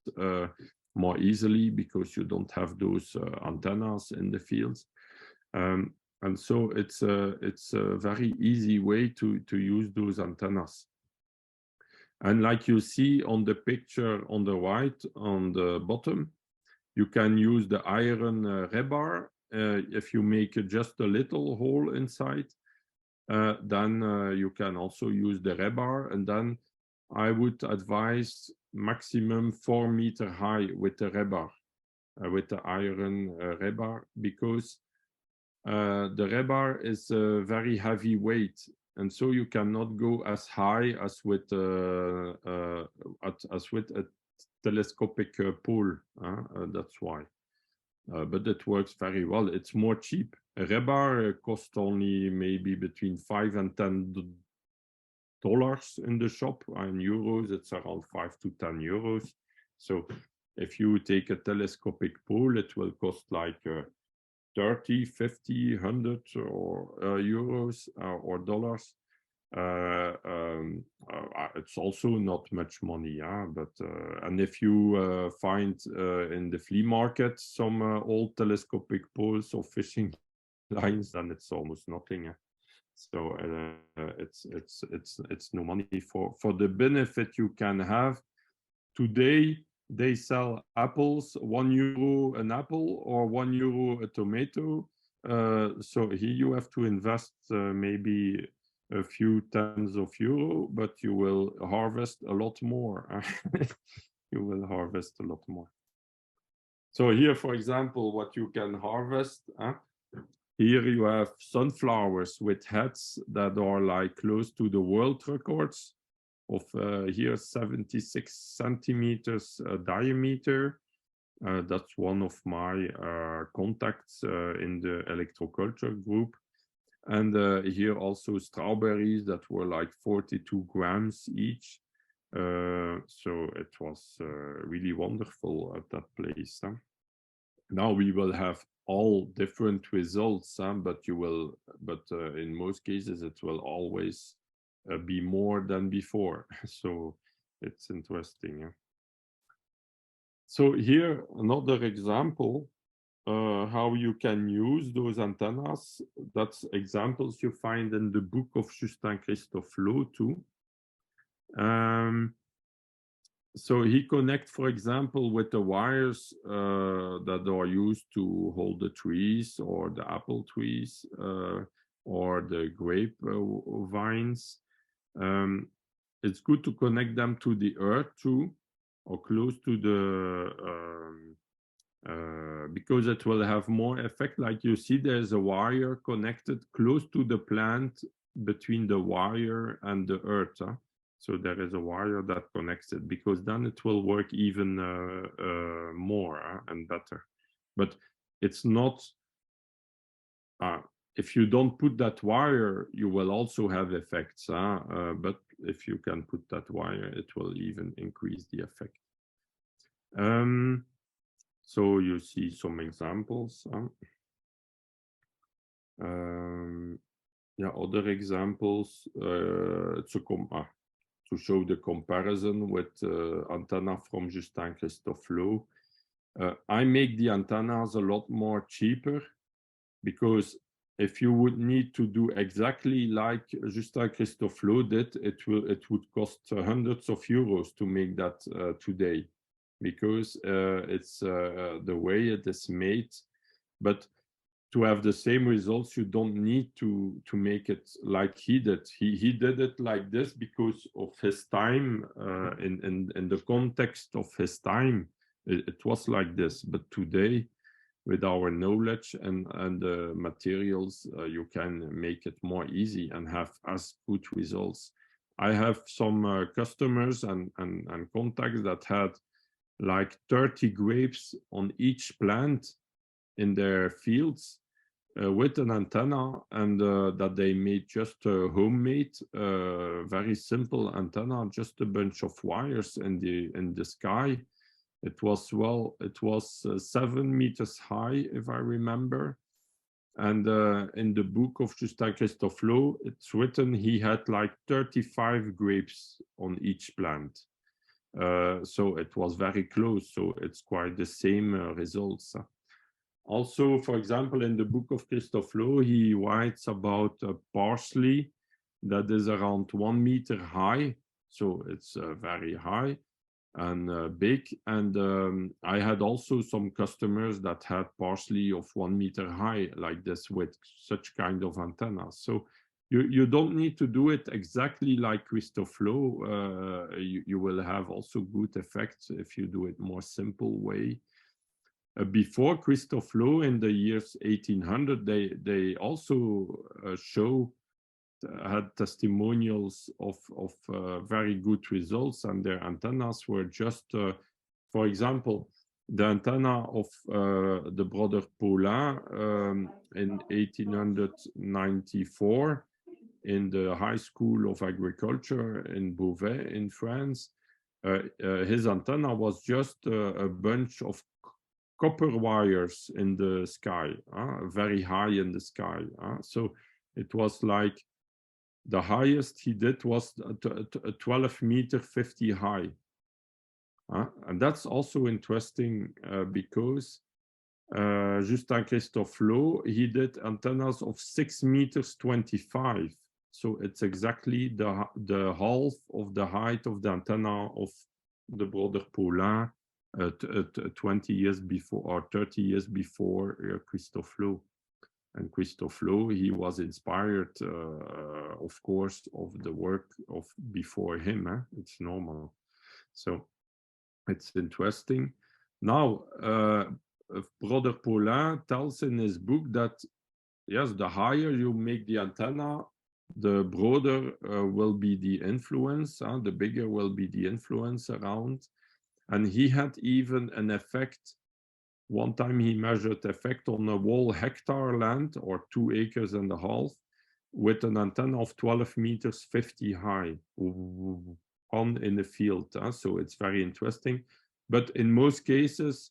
more easily, because you don't have those antennas in the fields. And so it's a very easy way to use those antennas. And like you see on the picture on the right, on the bottom, you can use the iron rebar. If you make just a little hole inside, then you can also use the rebar, and then I would advise maximum 4 meter high with the rebar, with the iron rebar, because the rebar is a very heavy weight, and so you cannot go as high as with a telescopic pole. That's why. But it works very well. It's more cheap. A rebar costs only maybe between $5 and $10 in the shop. In euros, it's around 5 to 10 euros. So if you take a telescopic pole, it will cost like 30, 50, 100 or euros or dollars. It's also not much money, but and if you find in the flea market some old telescopic poles or fishing lines, then it's almost nothing. So it's no money for the benefit you can have. Today they sell apples, €1 an apple or €1 a tomato. So here you have to invest maybe a few tens of euro, but you will harvest a lot more. You will harvest a lot more. So here, for example, what you can harvest, Here you have sunflowers with heads that are like close to the world records of here 76 centimeters diameter. That's one of my contacts in the electroculture group. And here also strawberries that were like 42 grams each. So it was really wonderful at that place. Huh? Now we will have all different results, but in most cases it will always be more than before. So it's interesting. Yeah? So here another example how you can use those antennas. That's examples you find in the book of Justin Christophe Lowe too. So he connects, for example, with the wires that are used to hold the trees or the apple trees or the grape vines. It's good to connect them to the earth too, or close to the because it will have more effect. Like you see, there's a wire connected close to the plant between the wire and the earth. Huh? So there is a wire that connects it, because then it will work even more and better. But it's not, if you don't put that wire, you will also have effects. But if you can put that wire, it will even increase the effect. So you see some examples. Yeah, other examples to show the comparison with antenna from Justin Christophe Lowe. I make the antennas a lot more cheaper, because if you would need to do exactly like Justin Christophe Lowe did, it would cost hundreds of euros to make that today, because it's the way it is made. But to have the same results, you don't need to make it like he did. He did it like this because of his time, in the context of his time. It was like this. But today, with our knowledge and the materials, you can make it more easy and have as good results. I have some customers and contacts that had like 30 grapes on each plant in their fields with an antenna, and that they made just a homemade, very simple antenna, just a bunch of wires in the sky. It was 7 meters high, if I remember. And in the book of Justin Christophe Lowe, it's written he had like 35 grapes on each plant. So it was very close. So it's quite the same results. Also, for example, in the book of Christophe Lowe, he writes about parsley that is around 1 meter high. So it's very high and big. And I had also some customers that had parsley of 1 meter high like this with such kind of antennas. So you don't need to do it exactly like Christophe Lowe. You will have also good effects if you do it more simple way. Before Christophe Lowe, in the years 1800, they also had testimonials of very good results, and their antennas were just, for example, the antenna of the brother Paulin in 1894 in the High School of Agriculture in Beauvais in France. His antenna was just a bunch of copper wires in the sky, very high in the sky. So it was like the highest he did was 12 meter 50 high. And that's also interesting because Justin Christophe Lowe, he did antennas of 6 meters 25. So it's exactly the half of the height of the antenna of the brother Paulin 20 years before or 30 years before Christophe Lowe. And Christophe Lowe, he was inspired, of course, of the work of before him. It's normal. So it's interesting. Now, Brother Paulin tells in his book that yes, the higher you make the antenna, the broader will be the influence, the bigger will be the influence around. And he had even an effect. One time he measured effect on a whole hectare land, or 2.5 acres, with an antenna of 12 meters 50 high on in the field. So it's very interesting. But in most cases,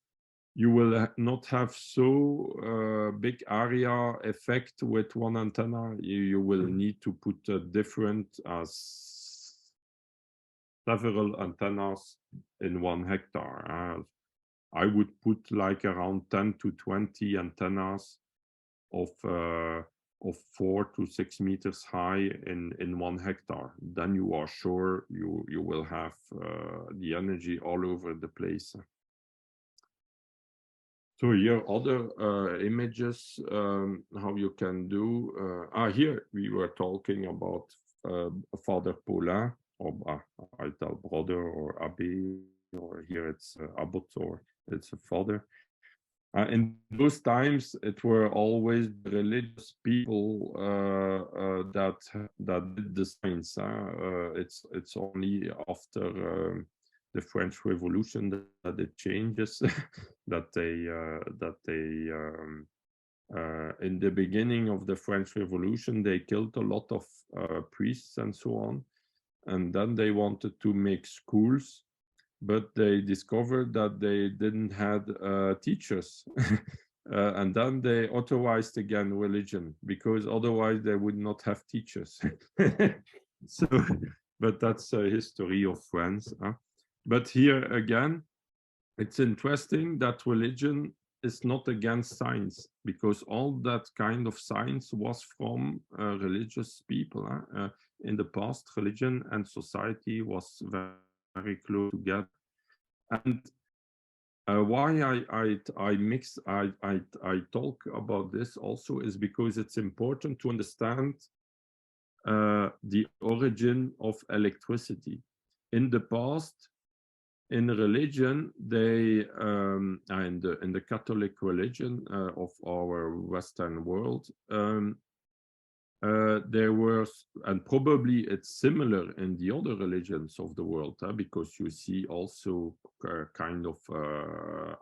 you will not have so big area effect with one antenna. You will need to put different several antennas in 1 hectare. I would put like around 10 to 20 antennas of 4 to 6 meters high in 1 hectare. Then you are sure you will have the energy all over the place. So here other images, how you can do. Here we were talking about Father Paulin, or I tell brother or abbé, or here it's abbot, or it's a father. In those times, it were always the religious people that did the science. It's only after the French Revolution that it changes. that they in the beginning of the French Revolution, they killed a lot of priests and so on, and then they wanted to make schools, but they discovered that they didn't have teachers. And then they authorized again religion, because otherwise they would not have teachers. So, but that's a history of France. But here again, it's interesting that religion is not against science, because all that kind of science was from religious people. In the past, religion and society was very close together. And why I talk about this also is because it's important to understand the origin of electricity. In the past, in religion, they in the Catholic religion of our Western world, there were, and probably it's similar in the other religions of the world, because you see also kind of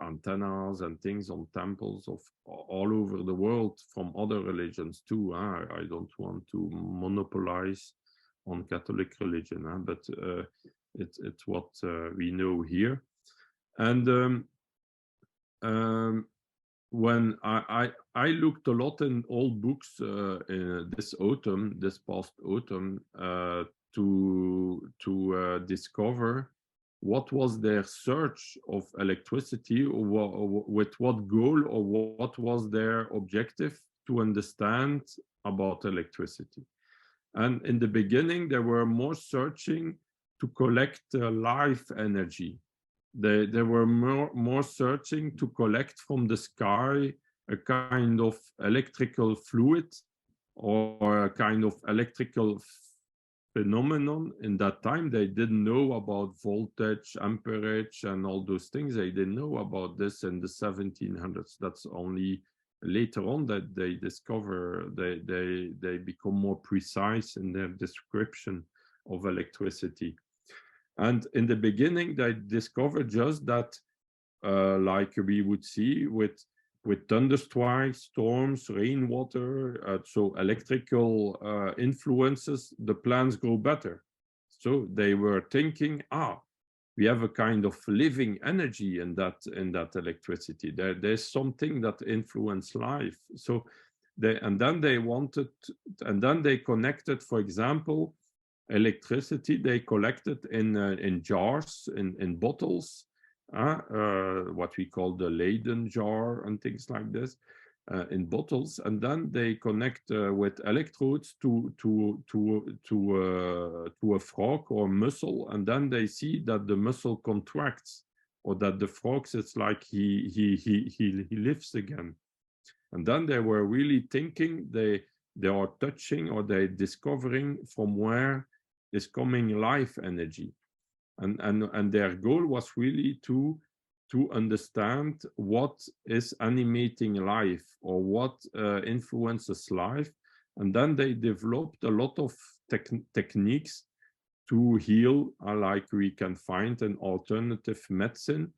antennas and things on temples of all over the world from other religions too. I don't want to monopolize on Catholic religion, but it's what we know here. And when I looked a lot in old books this past autumn, to discover what was their search of electricity, or with what goal, or what was their objective to understand about electricity. And in the beginning, they were more searching to collect life energy. They were more searching to collect from the sky a kind of electrical fluid, or a kind of electrical phenomenon. In that time, they didn't know about voltage, amperage, and all those things. They didn't know about this in the 1700s. That's only later on that they discover, they become more precise in their description of electricity. And in the beginning, they discovered just that, like we would see with thunderstrikes, storms, rainwater, so electrical influences, the plants grow better. So they were thinking, we have a kind of living energy in that electricity. There's something that influences life. So then they connected, for example, electricity. They collected in jars, in bottles, what we call the Leyden jar and things like this, in bottles, and then they connect with electrodes to a frog or muscle, and then they see that the muscle contracts, or that the frog, it's like he lives again. And then they were really thinking, they are touching, or they're discovering from where is coming life energy. And their goal was really to to understand what is animating life or what influences life. And then they developed a lot of techniques to heal, like we can find in alternative medicine.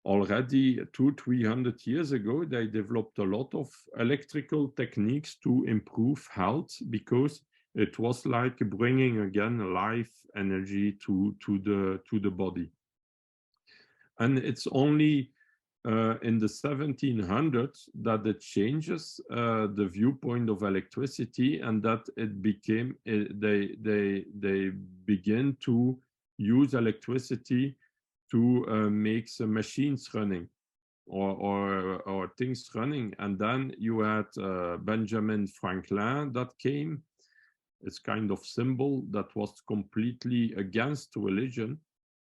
Already 200-300 years ago, they developed a lot of electrical techniques to improve health, because it was like bringing again life energy to the body. And it's only in the 1700s that it changes the viewpoint of electricity, and that it became they begin to use electricity to make some machines running or things running. And then you had Benjamin Franklin that came. It's kind of symbol that was completely against religion.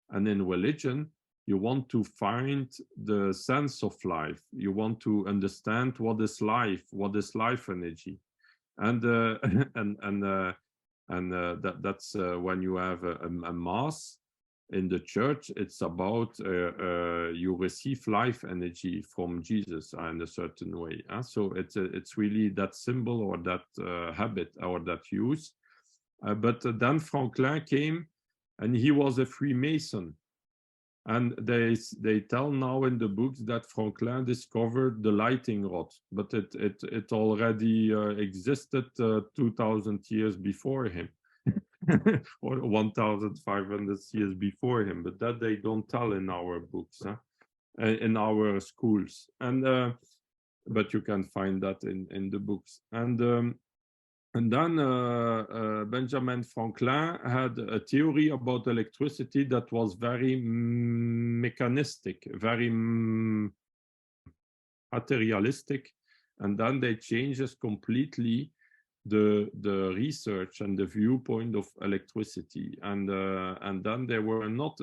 And in religion, you want to find the sense of life. You want to understand what is life energy, and that's when you have a mass in the church. It's about you receive life energy from Jesus in a certain way. So it's really that symbol or that habit or that use. But then Franklin came, and he was a Freemason. And they tell now in the books that Franklin discovered the lighting rod, but it already existed 2,000 years before him, or 1,500 years before him. But that they don't tell in our books, in our schools. And but you can find that in the books. And then Benjamin Franklin had a theory about electricity that was very mechanistic, very materialistic. And then they changes completely the research and the viewpoint of electricity. And then they were not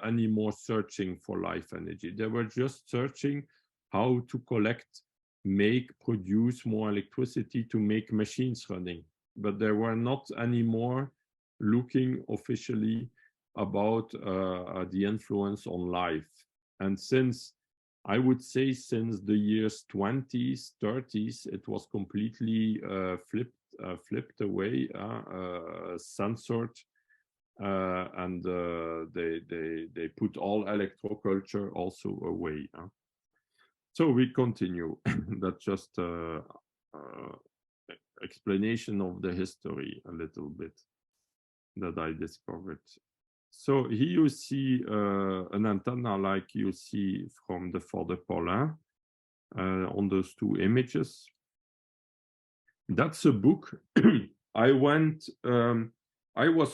anymore searching for life energy. They were just searching how to collect, produce more electricity to make machines running. But they were not anymore looking officially about the influence on life. And I would say since the years 20s, 30s, it was completely flipped away, censored, and they put all electroculture also away. So we continue. That's just explanation of the history a little bit that I discovered. So here you see an antenna like you see from the Fort de Paulin on those two images. That's a book. I was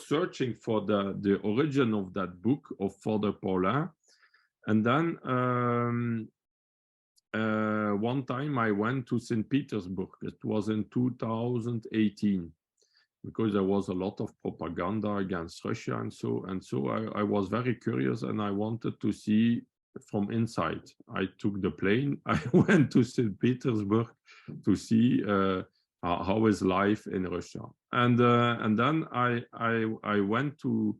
searching for the origin of that book of Fort de Paulin, and then one time I went to St. Petersburg. It was in 2018, because there was a lot of propaganda against Russia, and so I was very curious, and I wanted to see from inside. I took the plane. I went to St. Petersburg to see how is life in Russia, and then I went to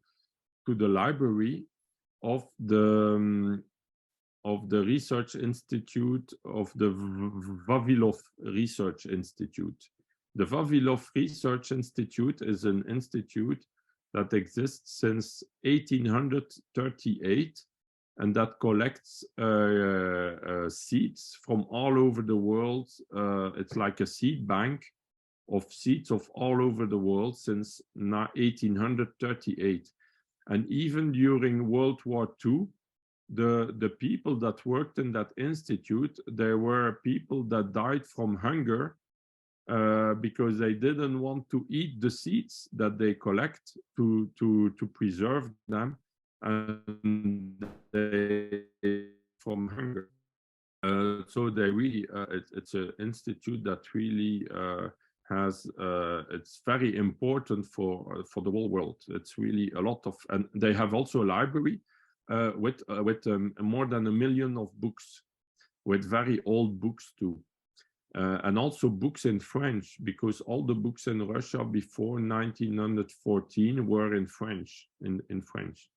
the library of the Research Institute of the Vavilov Research Institute. The Vavilov Research Institute is an institute that exists since 1838, and that collects seeds from all over the world. It's like a seed bank of seeds of all over the world since 1838. And even during World War II, the people that worked in that institute, there were people that died from hunger because they didn't want to eat the seeds that they collect to preserve them, and they from hunger. So they really, it's an institute that really has, it's very important for the whole world. It's really a lot of, and they have also a library with more than 1 million of books, with very old books too. And also books in French, because all the books in Russia before 1914 were in French, in French.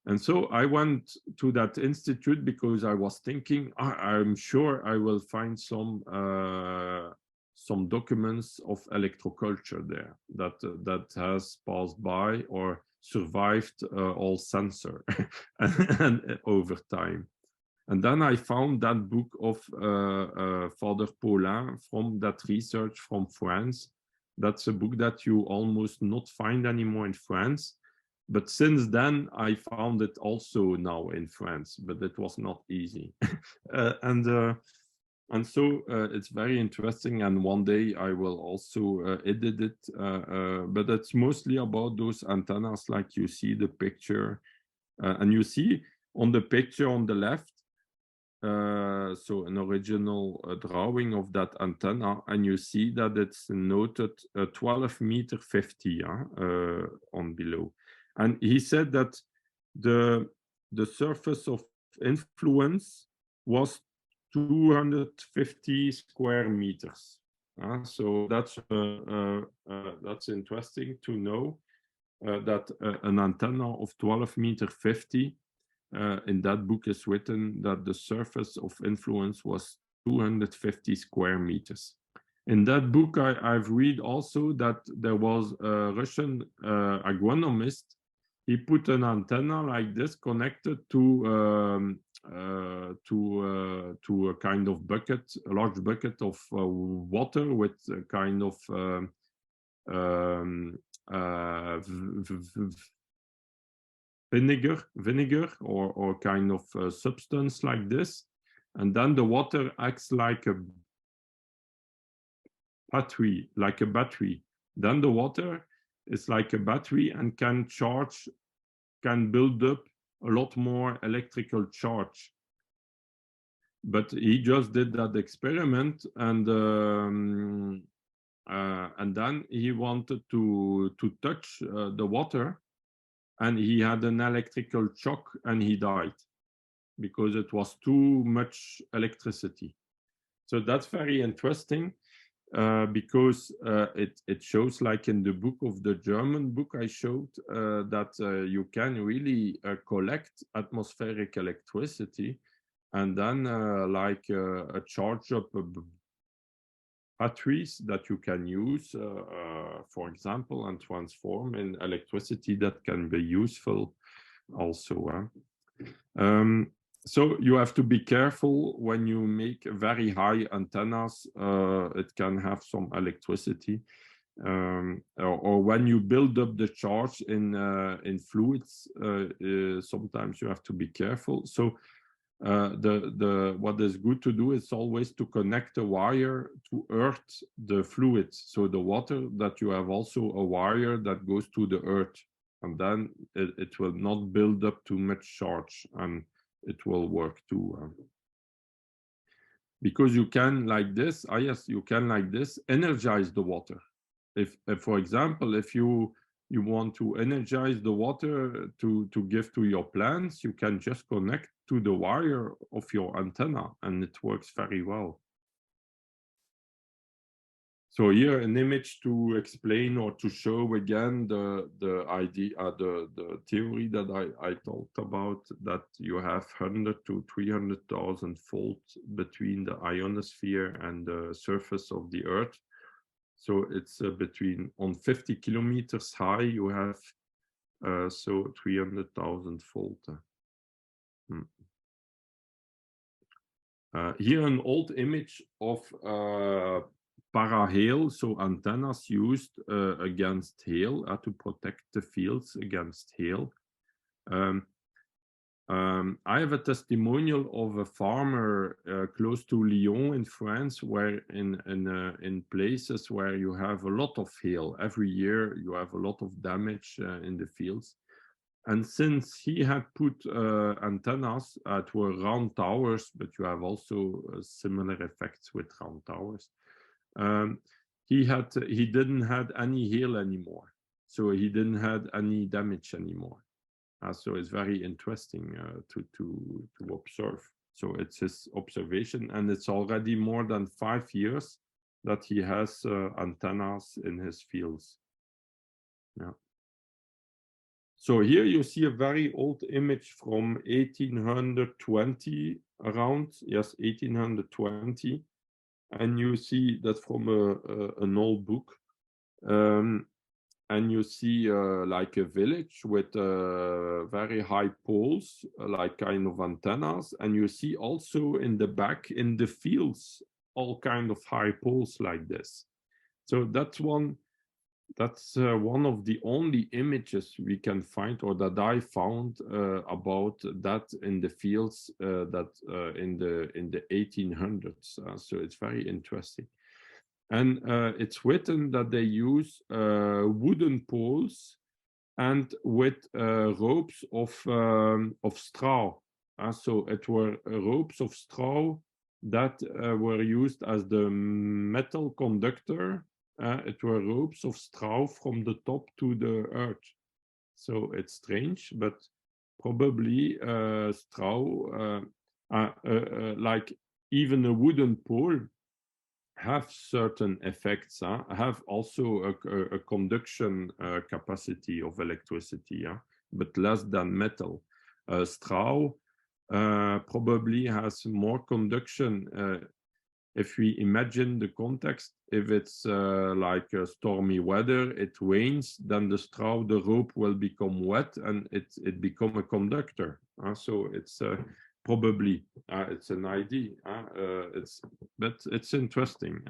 And so I went to that institute because I was thinking, I'm sure I will find some documents of electroculture there that has passed by or survived all censor and over time. And then I found that book of Father Paulin from that research from France. That's a book that you almost not find anymore in France. But since then, I found it also now in France, but it was not easy. And so it's very interesting. And one day I will also edit it. But it's mostly about those antennas, like you see the picture. And you see on the picture on the left, so an original drawing of that antenna, and you see that it's noted 12 meter 50 on below. And he said that the surface of influence was 250 square meters. So that's interesting to know that an antenna of 12 meter 50 in that book is written that the surface of influence was 250 square meters. In that book, I've read also that there was a Russian agronomist. He put an antenna like this connected to a kind of bucket, a large bucket of water with a kind of vinegar or kind of substance like this, and then the water acts like a battery. Then the water is like a battery and can build up a lot more electrical charge. But he just did that experiment, and then he wanted to touch the water, and he had an electrical shock and he died because it was too much electricity. So that's very interesting because it shows, like in the book of the German book I showed, that you can really collect atmospheric electricity and then charge up batteries that you can use, for example, and transform in electricity that can be useful also. So you have to be careful when you make very high antennas. It can have some electricity, or when you build up the charge in fluids. Sometimes you have to be careful. So what is good to do is always to connect a wire to earth the fluid, so the water, that you have also a wire that goes to the earth, and then it will not build up too much charge, and it will work too. Because you can like this, yes, you can like this energize the water. If for example, if you want to energize the water to give to your plants, you can just connect to the wire of your antenna, and it works very well. So here an image to explain or to show again the idea, the theory that I talked about, that you have 100 to 300,000 volts between the ionosphere and the surface of the Earth. So it's between, on 50 kilometers high, you have so 300,000 volts. Here an old image of para-hail, so antennas used against hail, to protect the fields against hail. I have a testimonial of a farmer close to Lyon in France, where in places where you have a lot of hail every year, you have a lot of damage in the fields. And since he had put antennas to round towers, but you have also similar effects with round towers, he didn't have any hail anymore, so he didn't have any damage anymore. So it's very interesting to observe. So it's his observation, and it's already more than 5 years that he has antennas in his fields. Yeah. So here you see a very old image from 1820 around, yes, 1820. And you see that from an old book. And you see like a village with very high poles, like kind of antennas. And you see also in the back, in the fields, all kind of high poles like this. So that's one of the only images we can find, or that I found, about that in the fields that in the 1800s. So it's very interesting. And it's written that they use wooden poles and with ropes of straw. So it were ropes of straw that were used as the metal conductor. It were ropes of straw from the top to the earth. So it's strange, but probably straw, like even a wooden pole, have certain effects, have also a conduction capacity of electricity, but less than metal. Straw probably has more conduction. If we imagine the context, if it's like stormy weather, it rains, then the straw, the rope will become wet and it become a conductor. So it's probably it's an idea. But it's interesting.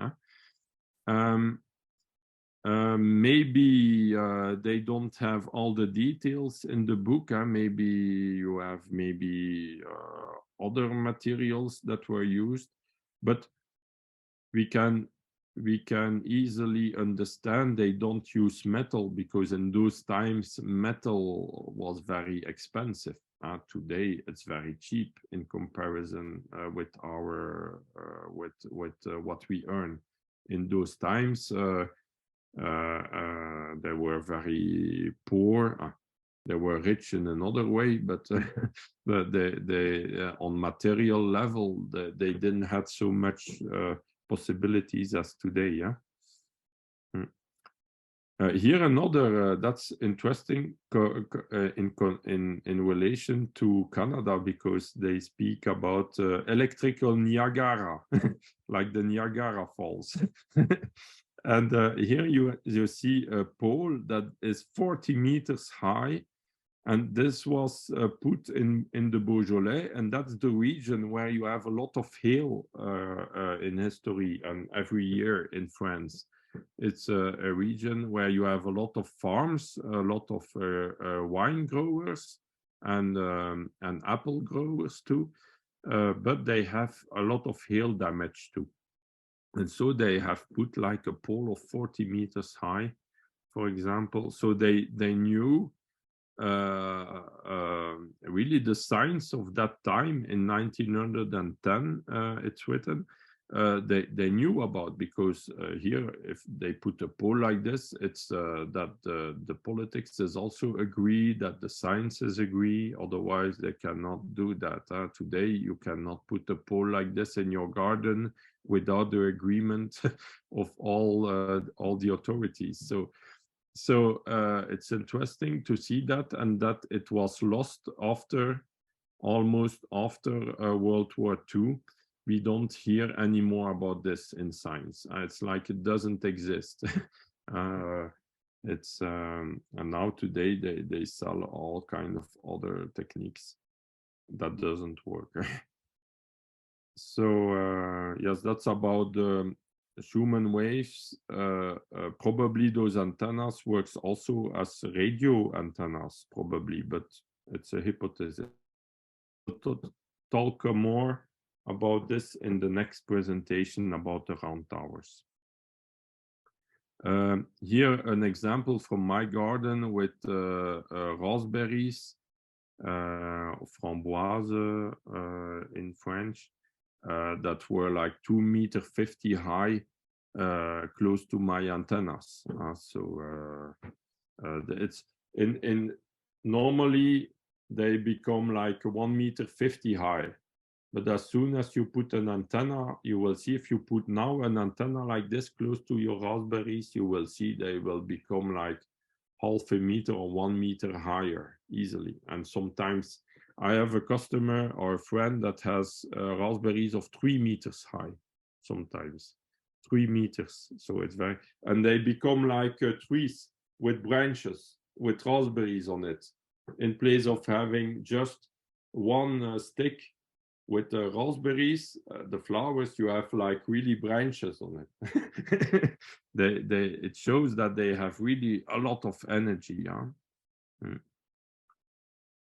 Maybe they don't have all the details in the book. Maybe you have other materials that were used, but we can easily understand they don't use metal, because in those times metal was very expensive. Today it's very cheap in comparison with our what we earn. In those times they were very poor. They were rich in another way, but they on material level they didn't have so much possibilities as today. Here another that's interesting in relation to Canada, because they speak about electrical Niagara, like the Niagara Falls. And here you see a pole that is 40 meters high. And this was put in the Beaujolais, and that's the region where you have a lot of hail in history and every year in France. It's a region where you have a lot of farms, a lot of wine growers and apple growers too, but they have a lot of hail damage too. And so they have put like a pole of 40 meters high, for example. So they knew really the science of that time in 1910, it's written, they knew about, because here if they put a pole like this, it's that the politics is also agree, that the sciences agree, otherwise they cannot do that. Today you cannot put a pole like this in your garden without the agreement of all the authorities. So it's interesting to see that, and that it was lost almost after World War II. We don't hear any more about this in science. It's like it doesn't exist. It's and now today they sell all kind of other techniques that doesn't work. So yes, that's about the Schumann waves. Probably those antennas works also as radio antennas, probably, but it's a hypothesis. We'll talk more about this in the next presentation about the round towers. Here an example from my garden with raspberries, framboise in French. That were like 2.50 meters high, close to my antennas. It's in normally they become like 1.50 meters high, but as soon as you put an antenna, you will see, if you put now an antenna like this close to your raspberries, you will see they will become like half a meter or 1 meter higher easily. And sometimes I have a customer or a friend that has raspberries of 3 meters high, sometimes 3 meters. So it's very, and they become like trees with branches with raspberries on it, in place of having just one stick with the raspberries, the flowers. You have like really branches on it. It shows that they have really a lot of energy. Yeah.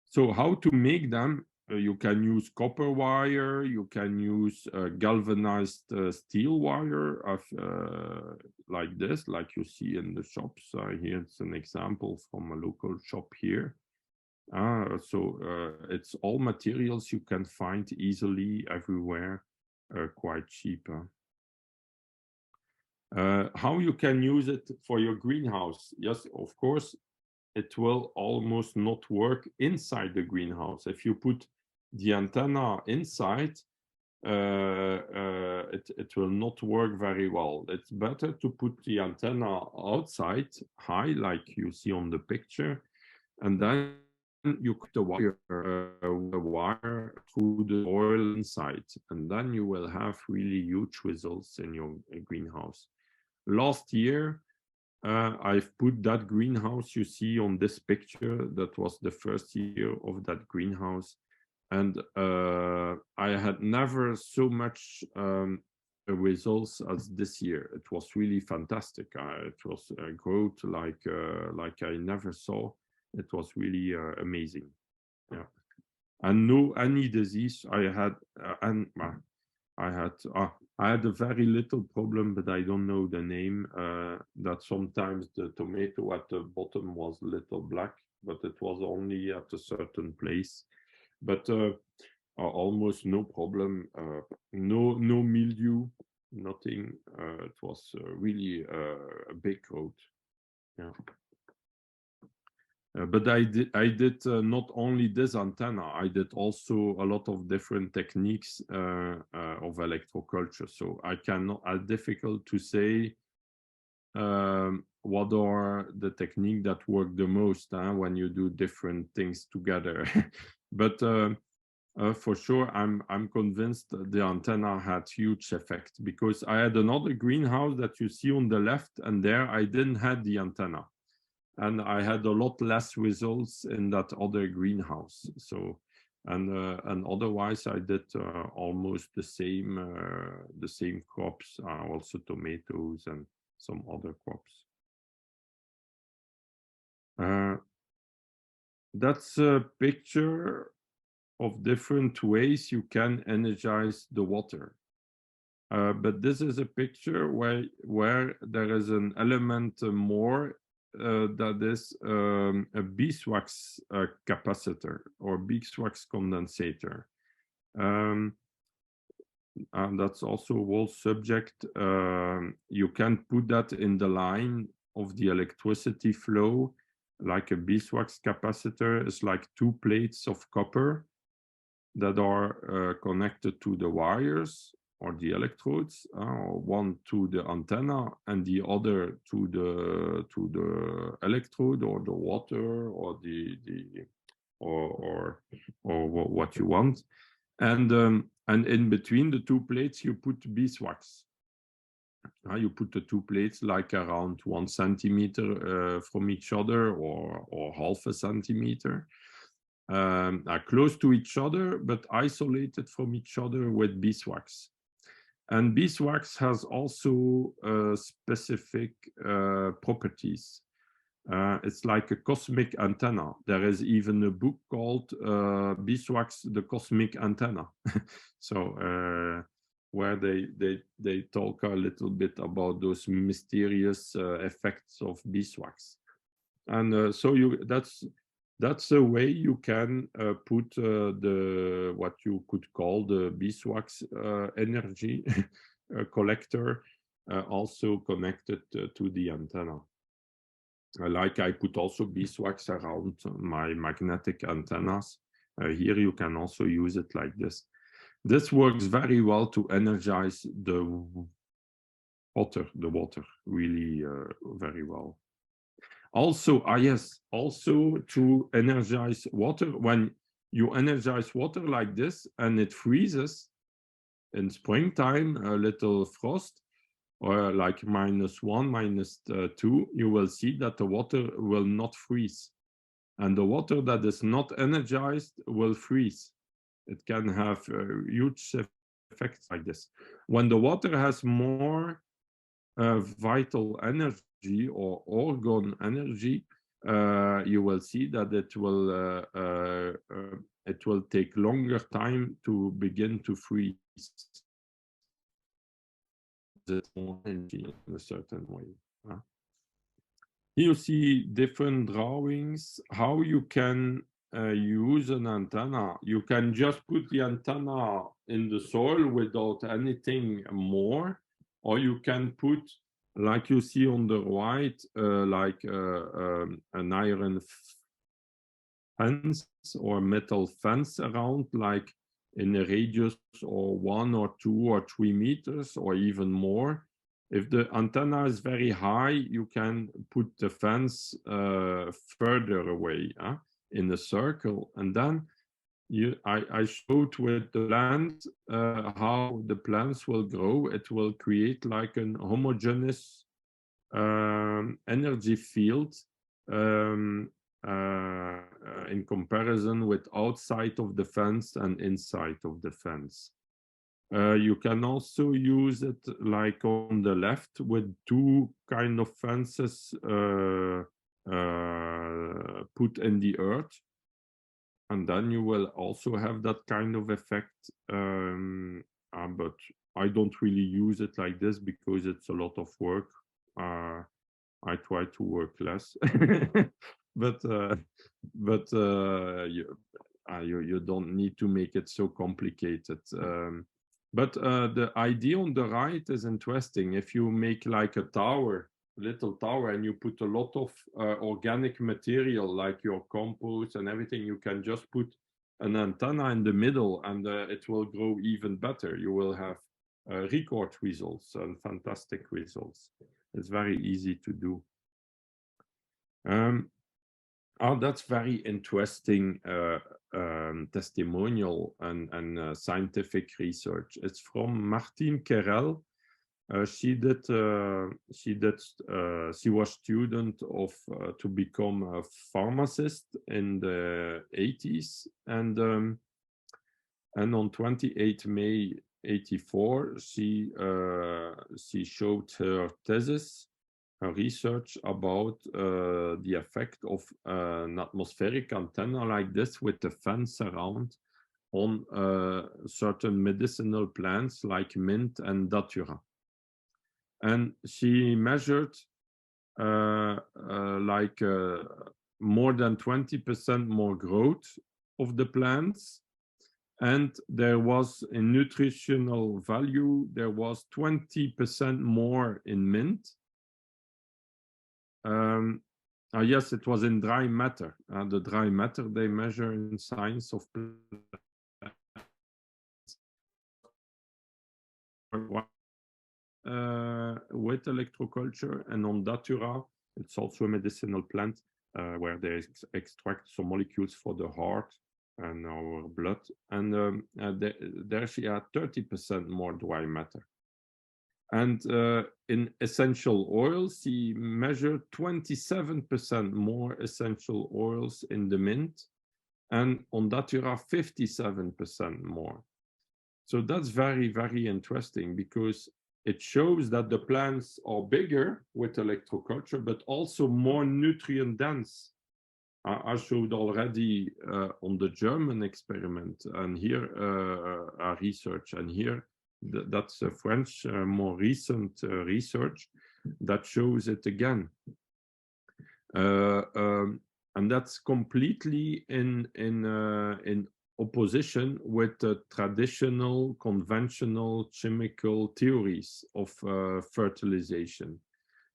So how to make them? You can use copper wire, you can use galvanized steel wire of like this, like you see in the shops. Here's an example from a local shop here. It's all materials you can find easily everywhere, quite cheap. How you can use it for your greenhouse? Yes, of course, it will almost not work inside the greenhouse. If you put the antenna inside, it will not work very well. It's better to put the antenna outside, high, like you see on the picture, and then you cut the wire through the soil inside, and then you will have really huge results in your greenhouse. Last year, I've put that greenhouse you see on this picture. That was the first year of that greenhouse. And I had never so much results as this year. It was really fantastic. It was growth like I never saw. It was really amazing. Yeah. And no any disease I had, I had a very little problem, but I don't know the name, that sometimes the tomato at the bottom was a little black, but it was only at a certain place. But almost no problem, no mildew, nothing. It was really a big growth. Yeah. But I did not only this antenna, I did also a lot of different techniques of electroculture. So it's difficult to say what are the technique that work the most when you do different things together. But for sure, I'm convinced the antenna had huge effect, because I had another greenhouse that you see on the left, and there I didn't have the antenna. And I had a lot less results in that other greenhouse. So, and otherwise I did almost the same crops, also tomatoes and some other crops. That's a picture of different ways you can energize the water. But this is a picture where there is an element more. That is a beeswax capacitor or beeswax condensator. And that's also a whole subject. You can put that in the line of the electricity flow, like a beeswax capacitor is like 2 plates of copper that are connected to the wires or the electrodes, one to the antenna and the other to the electrode or the water or or what you want, and in between the 2 plates you put beeswax. You put the 2 plates like around 1 centimeter from each other, or half a centimeter. Are close to each other but isolated from each other with beeswax. And beeswax has also specific properties. It's like a cosmic antenna. There is even a book called Beeswax, the Cosmic Antenna. So where they talk a little bit about those mysterious effects of beeswax. And so that's a way you can put what you could call the beeswax energy collector also connected to the antenna. Like I put also beeswax around my magnetic antennas. Here you can also use it like this. This works very well to energize the water really very well. Also, yes, also to energize water. When you energize water like this and it freezes in springtime, a little frost, or like -1, -2, you will see that the water will not freeze. And the water that is not energized will freeze. It can have huge effects like this. When the water has more vital energy or organ energy, you will see that it will take longer time to begin to freeze. More energy in a certain way. Here you see different drawings, how you can use an antenna. You can just put the antenna in the soil without anything more, or you can put, like you see on the right, like an iron fence or metal fence around, like in a radius or 1 or 2 or 3 meters or even more. If the antenna is very high, you can put the fence further away in a circle. And then I showed with the plants how the plants will grow. It will create like an homogeneous energy field in comparison with outside of the fence and inside of the fence. You can also use it like on the left with two kind of fences put in the earth. And then you will also have that kind of effect. But I don't really use it like this because it's a lot of work. I try to work less, but you don't need to make it so complicated. But the idea on the right is interesting. If you make like a tower, little tower, and you put a lot of organic material like your compost and everything, you can just put an antenna in the middle and it will grow even better. You will have record results and fantastic results. It's very easy to do. That's very interesting testimonial and scientific research. It's from Martine Kerel. She was student of to become a pharmacist in the 80s, and on 28 May 84 she showed her thesis, her research about the effect of an atmospheric antenna like this with the fence around on certain medicinal plants like mint and datura. And she measured more than 20% more growth of the plants. And there was in nutritional value, there was 20% more in mint. Yes, it was in dry matter. The dry matter they measure in science of with electroculture, and on datura, it's also a medicinal plant where they extract some molecules for the heart and our blood. And there she had 30% more dry matter. And in essential oils, he measured 27% more essential oils in the mint, and on datura 57% more. So that's very, very interesting because it shows that the plants are bigger with electroculture, but also more nutrient dense. I showed already on the German experiment, and here our research, and here that's a French more recent research that shows it again. And that's completely in opposition with the traditional conventional chemical theories of fertilization,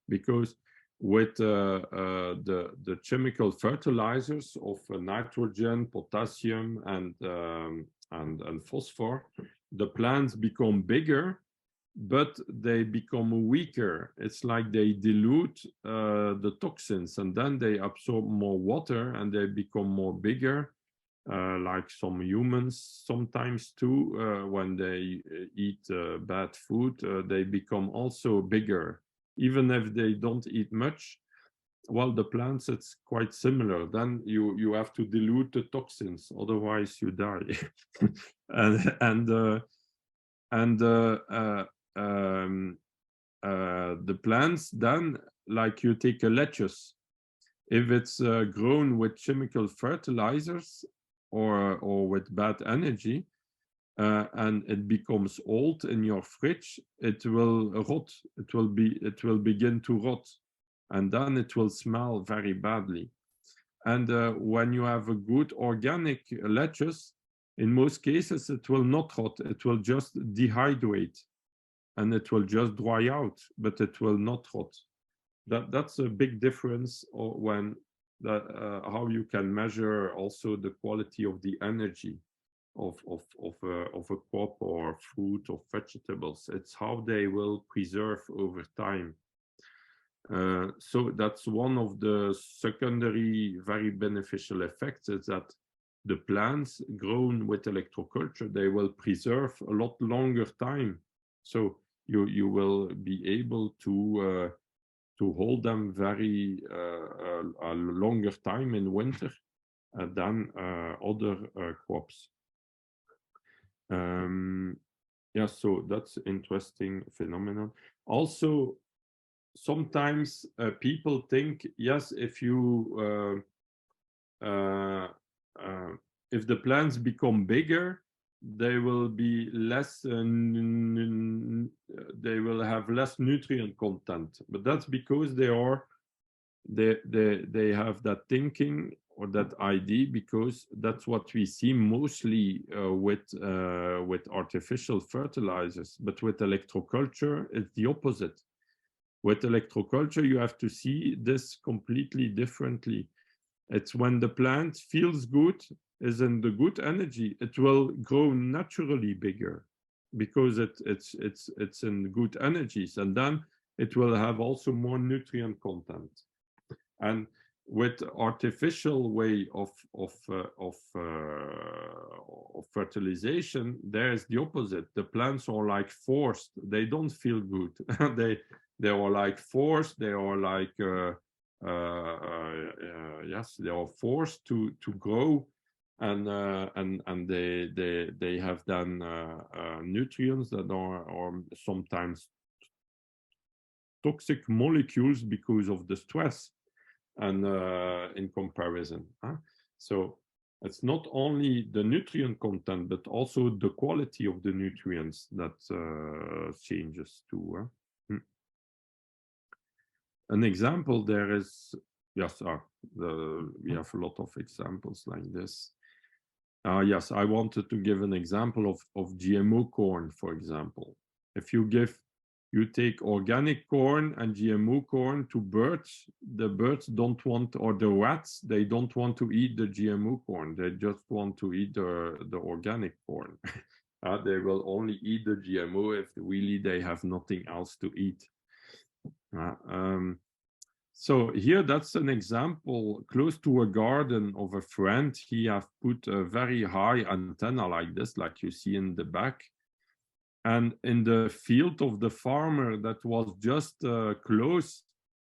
because with the chemical fertilizers of nitrogen, potassium, and phosphor, the plants become bigger but they become weaker. It's like they dilute the toxins, and then they absorb more water and they become more bigger, like some humans sometimes too. When they eat bad food, they become also bigger, even if they don't eat much. Well, the plants, it's quite similar. Then you have to dilute the toxins, otherwise you die. and the plants, then, like you take a lettuce, if it's grown with chemical fertilizers or with bad energy, and it becomes old in your fridge, it will rot. It will begin to rot, and then it will smell very badly. And when you have a good organic lettuce, in most cases it will not rot. It will just dehydrate, and it will just dry out, but it will not rot. That's a big difference when how you can measure also the quality of the energy of a crop or fruit or vegetables. It's how they will preserve over time. So that's one of the secondary very beneficial effects, is that the plants grown with electroculture, they will preserve a lot longer time. So you will be able to hold them very a longer time in winter than other crops. Yeah, so that's interesting phenomenon. Also, sometimes people think, yes, if you if the plants become bigger, they will be less they will have less nutrient content, but that's because they have that thinking or that idea, because that's what we see mostly with artificial fertilizers. But with electroculture, it's the opposite. With electroculture, you have to see this completely differently. It's when the plant feels good, is in the good energy, it will grow naturally bigger, because it's in good energies, and then it will have also more nutrient content. And with artificial way of fertilization, there's the opposite. The plants are like forced. They don't feel good. they are like forced. They are like yes, they are forced to grow, and they have then nutrients that are sometimes toxic molecules because of the stress, and in comparison. So it's not only the nutrient content, but also the quality of the nutrients that changes too. An example there is, yes, we have a lot of examples like this. Yes, I wanted to give an example of GMO corn, for example. If you take organic corn and GMO corn to birds, the birds don't want, or the rats, they don't want to eat the GMO corn. They just want to eat the organic corn. They will only eat the GMO if really they have nothing else to eat. So here, that's an example close to a garden of a friend. He have put a very high antenna like this, like you see in the back. And in the field of the farmer that was just close,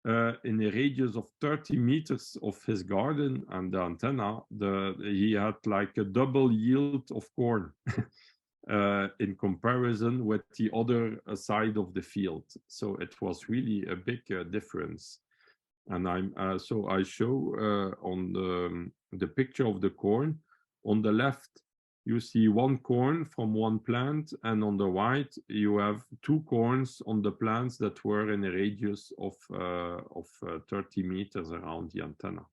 in a radius of 30 meters of his garden and the antenna, he had like a double yield of corn in comparison with the other side of the field. So it was really a big difference. And so I show on the picture of the corn. On the left, you see one corn from one plant, and on the right, you have two corns on the plants that were in a radius of 30 meters around the antenna.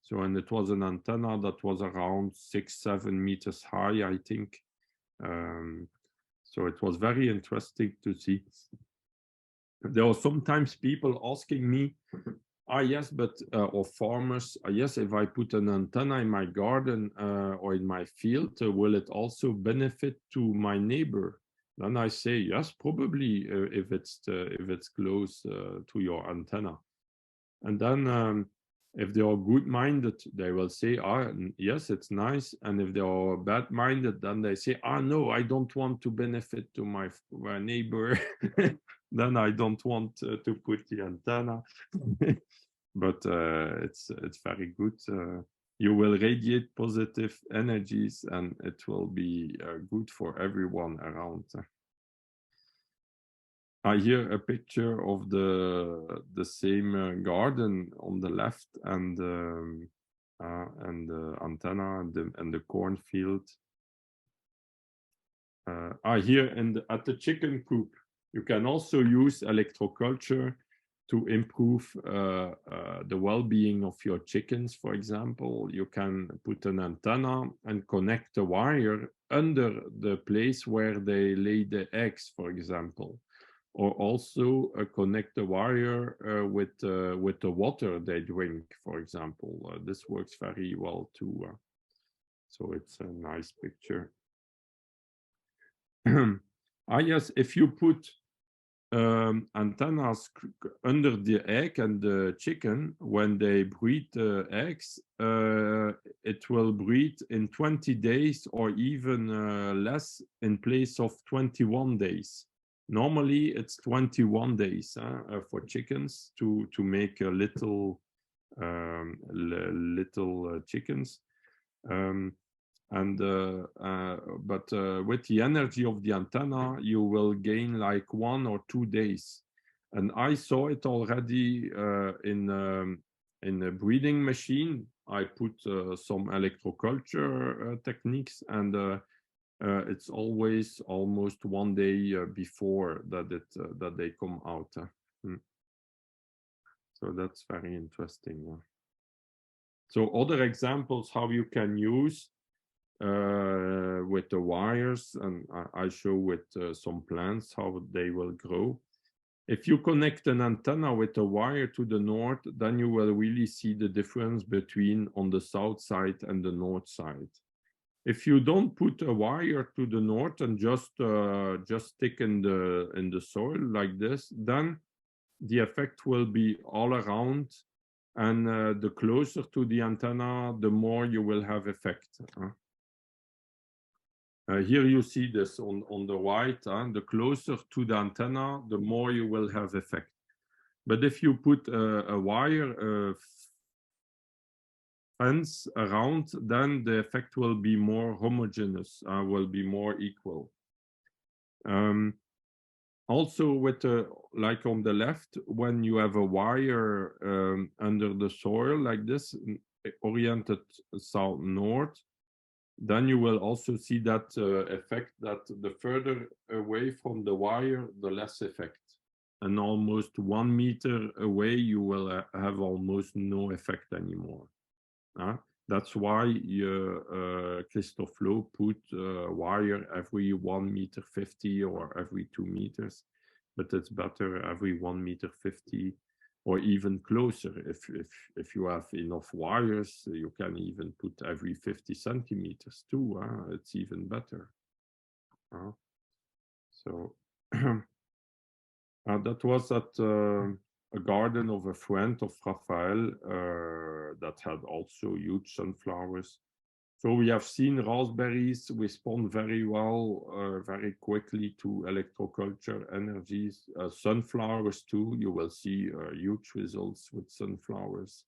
So, and it was an antenna that was around 6-7 meters high, I think. So it was very interesting to see. There are sometimes people asking me, yes, but or farmers, yes, if I put an antenna in my garden or in my field, will it also benefit to my neighbor? Then I say, yes, probably if it's close to your antenna. And then if they are good-minded, they will say, yes, it's nice. And if they are bad-minded, then they say, no, I don't want to benefit to my neighbor. Then I don't want to put the antenna. But it's very good. You will radiate positive energies, and it will be good for everyone around. Here a picture of the same garden on the left, and the antenna and the cornfield. Here at the chicken coop, you can also use electroculture to improve the well-being of your chickens. For example, you can put an antenna and connect a wire under the place where they lay the eggs, for example, or also connect the wire with the water they drink, for example. This works very well too. So it's a nice picture. Yes, if you put antennas under the egg and the chicken, when they breed the eggs, it will breed in 20 days or even less in place of 21 days. Normally, it's 21 days for chickens to make a little chickens. But with the energy of the antenna, you will gain like 1 or 2 days. And I saw it already in a breeding machine. I put some electroculture techniques, and it's always almost 1 day before that they come out. So that's very interesting. So other examples how you can use with the wires, and I show with some plants how they will grow. If you connect an antenna with a wire to the north, then you will really see the difference between on the south side and the north side. If you don't put a wire to the north and just stick in the soil like this, then the effect will be all around, and the closer to the antenna, the more you will have effect. Here you see this on the right. The closer to the antenna, the more you will have effect. But if you put a wire fence around, then the effect will be more homogeneous, will be more equal. Also, with like on the left, when you have a wire under the soil like this, oriented south-north, then you will also see that effect, that the further away from the wire, the less effect. And almost 1 meter away, you will have almost no effect anymore. That's why Christophe Lowe put wire every 1.50 meters or every 2 meters, but it's better every 1.50 meters or even closer. If you have enough wires, you can even put every 50 centimeters too. It's even better. So that was at a garden of a friend of Raphael that had also huge sunflowers. So we have seen raspberries respond very well, very quickly to electroculture energies. Sunflowers too, you will see huge results with sunflowers.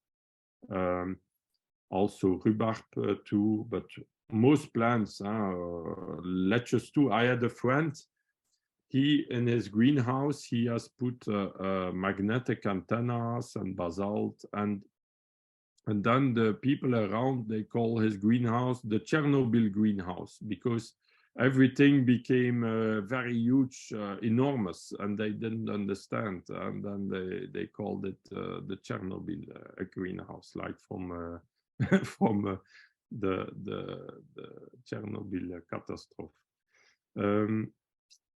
Also rhubarb too, but most plants, lettuce too. I had a friend, he in his greenhouse, he has put magnetic antennas and basalt, and then the people around, they call his greenhouse the Chernobyl greenhouse, because everything became very huge, enormous, and they didn't understand, and then they called it the Chernobyl greenhouse, like from from the Chernobyl catastrophe.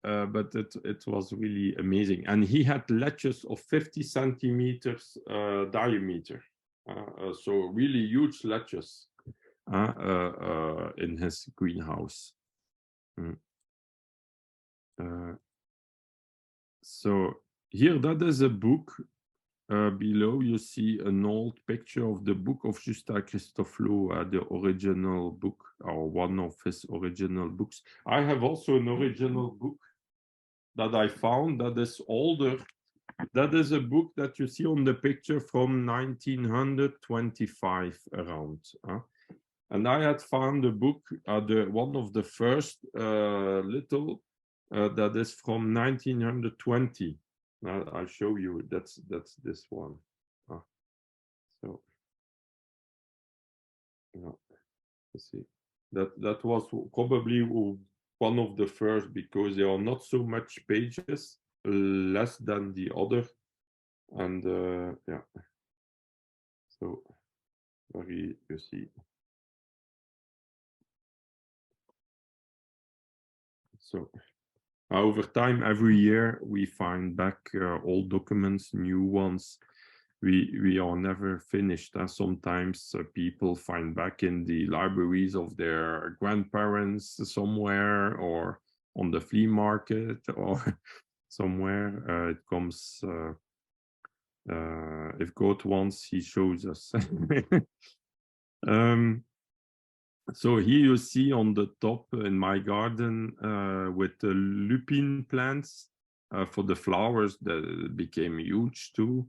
But it was really amazing, and he had ledges of 50 centimeters diameter. So really huge ledges in his greenhouse. So here, that is a book. Below you see an old picture of the book of Justin Christoffel, the original book, or one of his original books. I have also an original book that I found that is older. That is a book that you see on the picture from 1925 around. And I had found a book, one of the first little, that is from 1920. I'll show you. That's this one. So, yeah, let's see. That was probably one of the first, because there are not so much pages, less than the other, and yeah. So, very, you see. So, over time, every year we find back old documents, new ones. We are never finished. Sometimes people find back in the libraries of their grandparents somewhere, or on the flea market, or somewhere. It comes, if God wants, he shows us. So here you see on the top in my garden with the lupine plants for the flowers that became huge too.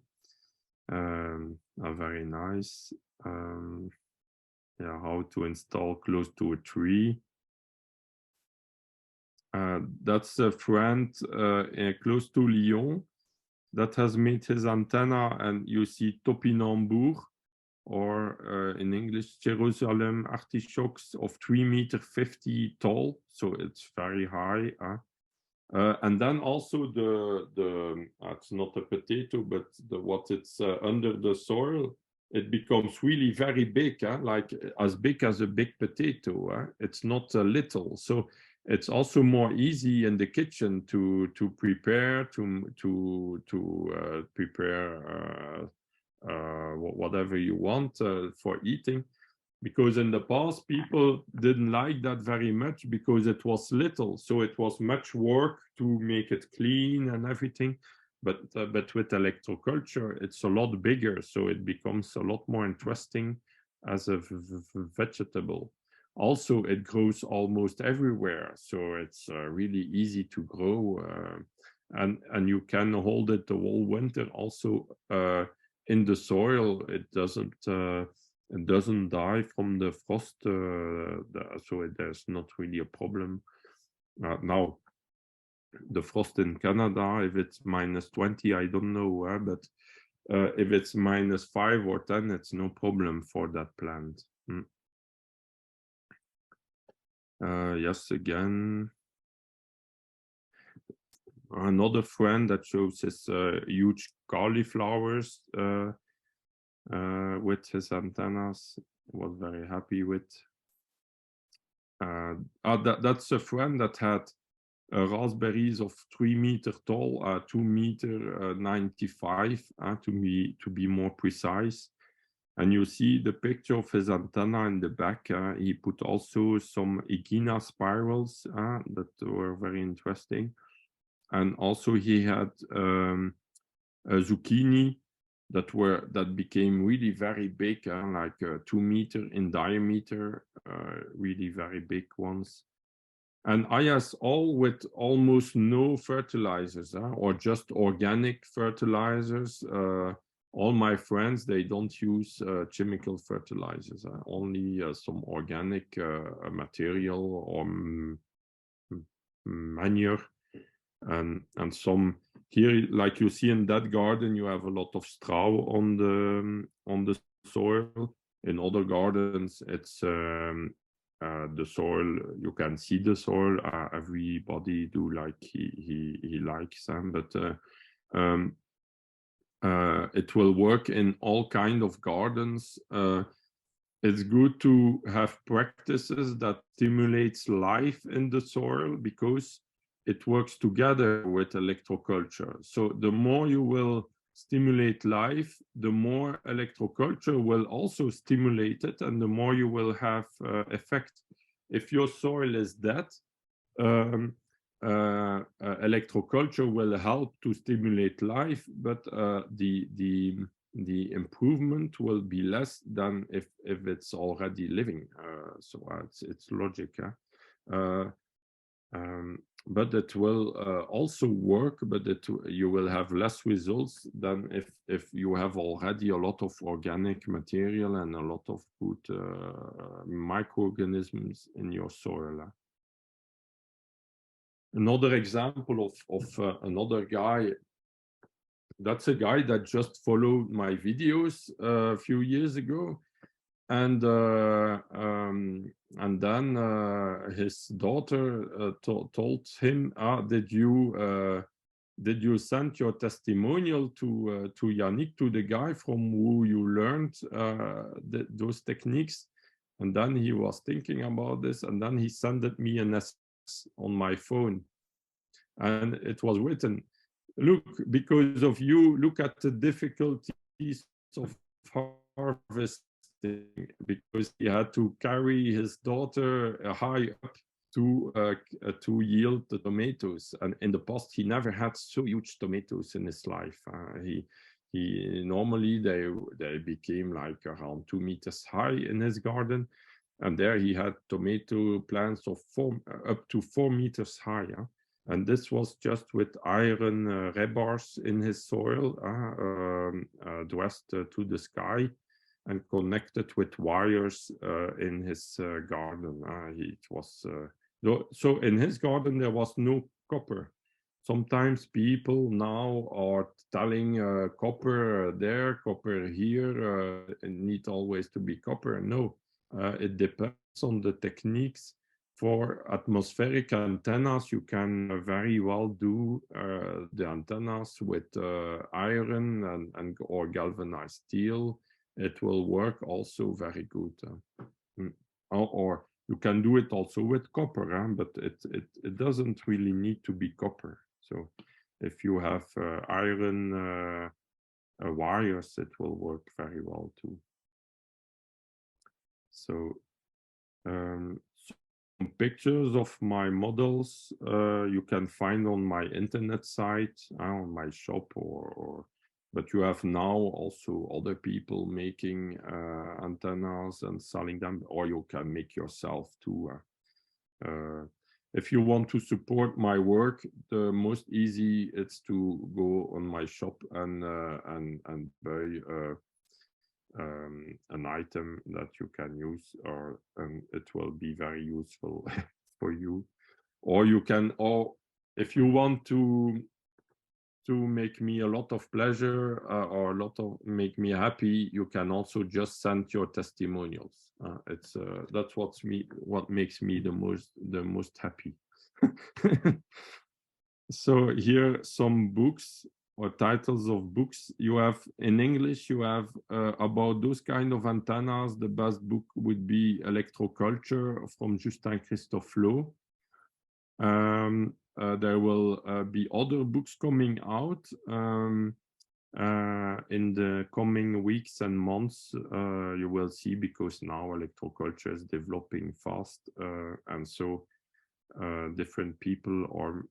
Are very nice. Yeah, how to install close to a tree. That's a friend close to Lyon that has made his antenna, and you see topinambour, or in English, Jerusalem artichokes of 3.50 meters tall, so it's very high. And then also it's not a potato, but what it's under the soil, it becomes really very big, like as big as a big potato. It's not a little, so it's also more easy in the kitchen to prepare prepare whatever you want for eating. Because in the past, people didn't like that very much because it was little, so it was much work to make it clean and everything. But with electroculture, it's a lot bigger, so it becomes a lot more interesting as a vegetable. Also, it grows almost everywhere, so it's really easy to grow, and you can hold it the whole winter. Also, in the soil, it doesn't die from the frost, so there's not really a problem. Now, the frost in Canada, if it's -20, I don't know, but if it's -5 or 10, it's no problem for that plant. Yes, again, another friend that shows his huge cauliflowers with his antennas. Was very happy with. That's a friend that had raspberries of 3 meters tall, 2.95 meters, to be more precise. And you see the picture of his antenna in the back. He put also some Egina spirals that were very interesting. And also he had a zucchini that became really very big, like 2 meters in diameter, really very big ones. And I has all with almost no fertilizers, or just organic fertilizers. All my friends, they don't use chemical fertilizers, only some organic material or manure, and some. Here, like you see in that garden, you have a lot of straw on the soil. In other gardens, it's the soil. You can see the soil. Everybody do like he likes them, but it will work in all kind of gardens. It's good to have practices that stimulates life in the soil, because it works together with electroculture. So the more you will stimulate life, the more electroculture will also stimulate it, and the more you will have effect. If your soil is dead, electroculture will help to stimulate life, but the improvement will be less than if it's already living. So it's logic. But it will also work, but you will have less results than if you have already a lot of organic material and a lot of good microorganisms in your soil. Another example of another guy, that's a guy that just followed my videos a few years ago, and then his daughter told him, did you send your testimonial to Yannick, to the guy from who you learned those techniques? And then he was thinking about this, and then he sent me an SMS on my phone, and it was written, look, because of you, look at the difficulties of harvesting, because he had to carry his daughter high up to yield the tomatoes. And in the past, he never had so huge tomatoes in his life. He normally they became like around 2 meters high in his garden, and there he had tomato plants of up to 4 meters high. And this was just with iron rebars in his soil, dressed to the sky and connected with wires in his garden. It was so in his garden there was no copper. Sometimes people now are telling copper there, copper here, it need always to be copper. No, it depends on the techniques. For atmospheric antennas, you can very well do the antennas with iron and or galvanized steel. It will work also very good. Or you can do it also with copper, but it doesn't really need to be copper. So if you have iron wires, it will work very well too. So some pictures of my models you can find on my internet site, on my shop, but you have now also other people making antennas and selling them, or you can make yourself too. If you want to support my work, the most easy is to go on my shop and buy an item that you can use, or it will be very useful for you. Or you can, or if you want to make me a lot of pleasure or make me happy, you can also just send your testimonials. That's what makes me the most happy. So here some books or titles of books you have in English. You have about those kind of antennas. The best book would be Electroculture from Justin Christophe Lowe. There will be other books coming out in the coming weeks and months. You will see, because now electroculture is developing fast, and so different people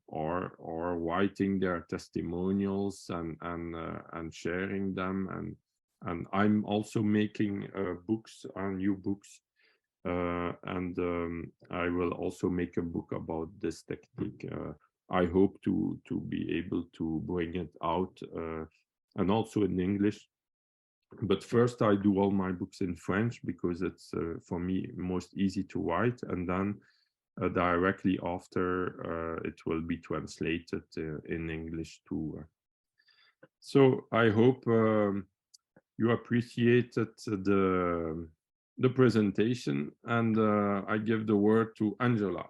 are writing their testimonials and sharing them, and I'm also making books, new books. And I will also make a book about this technique. I hope to be able to bring it out and also in English. But first I do all my books in French, because it's for me most easy to write, and then directly after it will be translated in English too. So I hope you appreciated the presentation, and I give the word to Angela.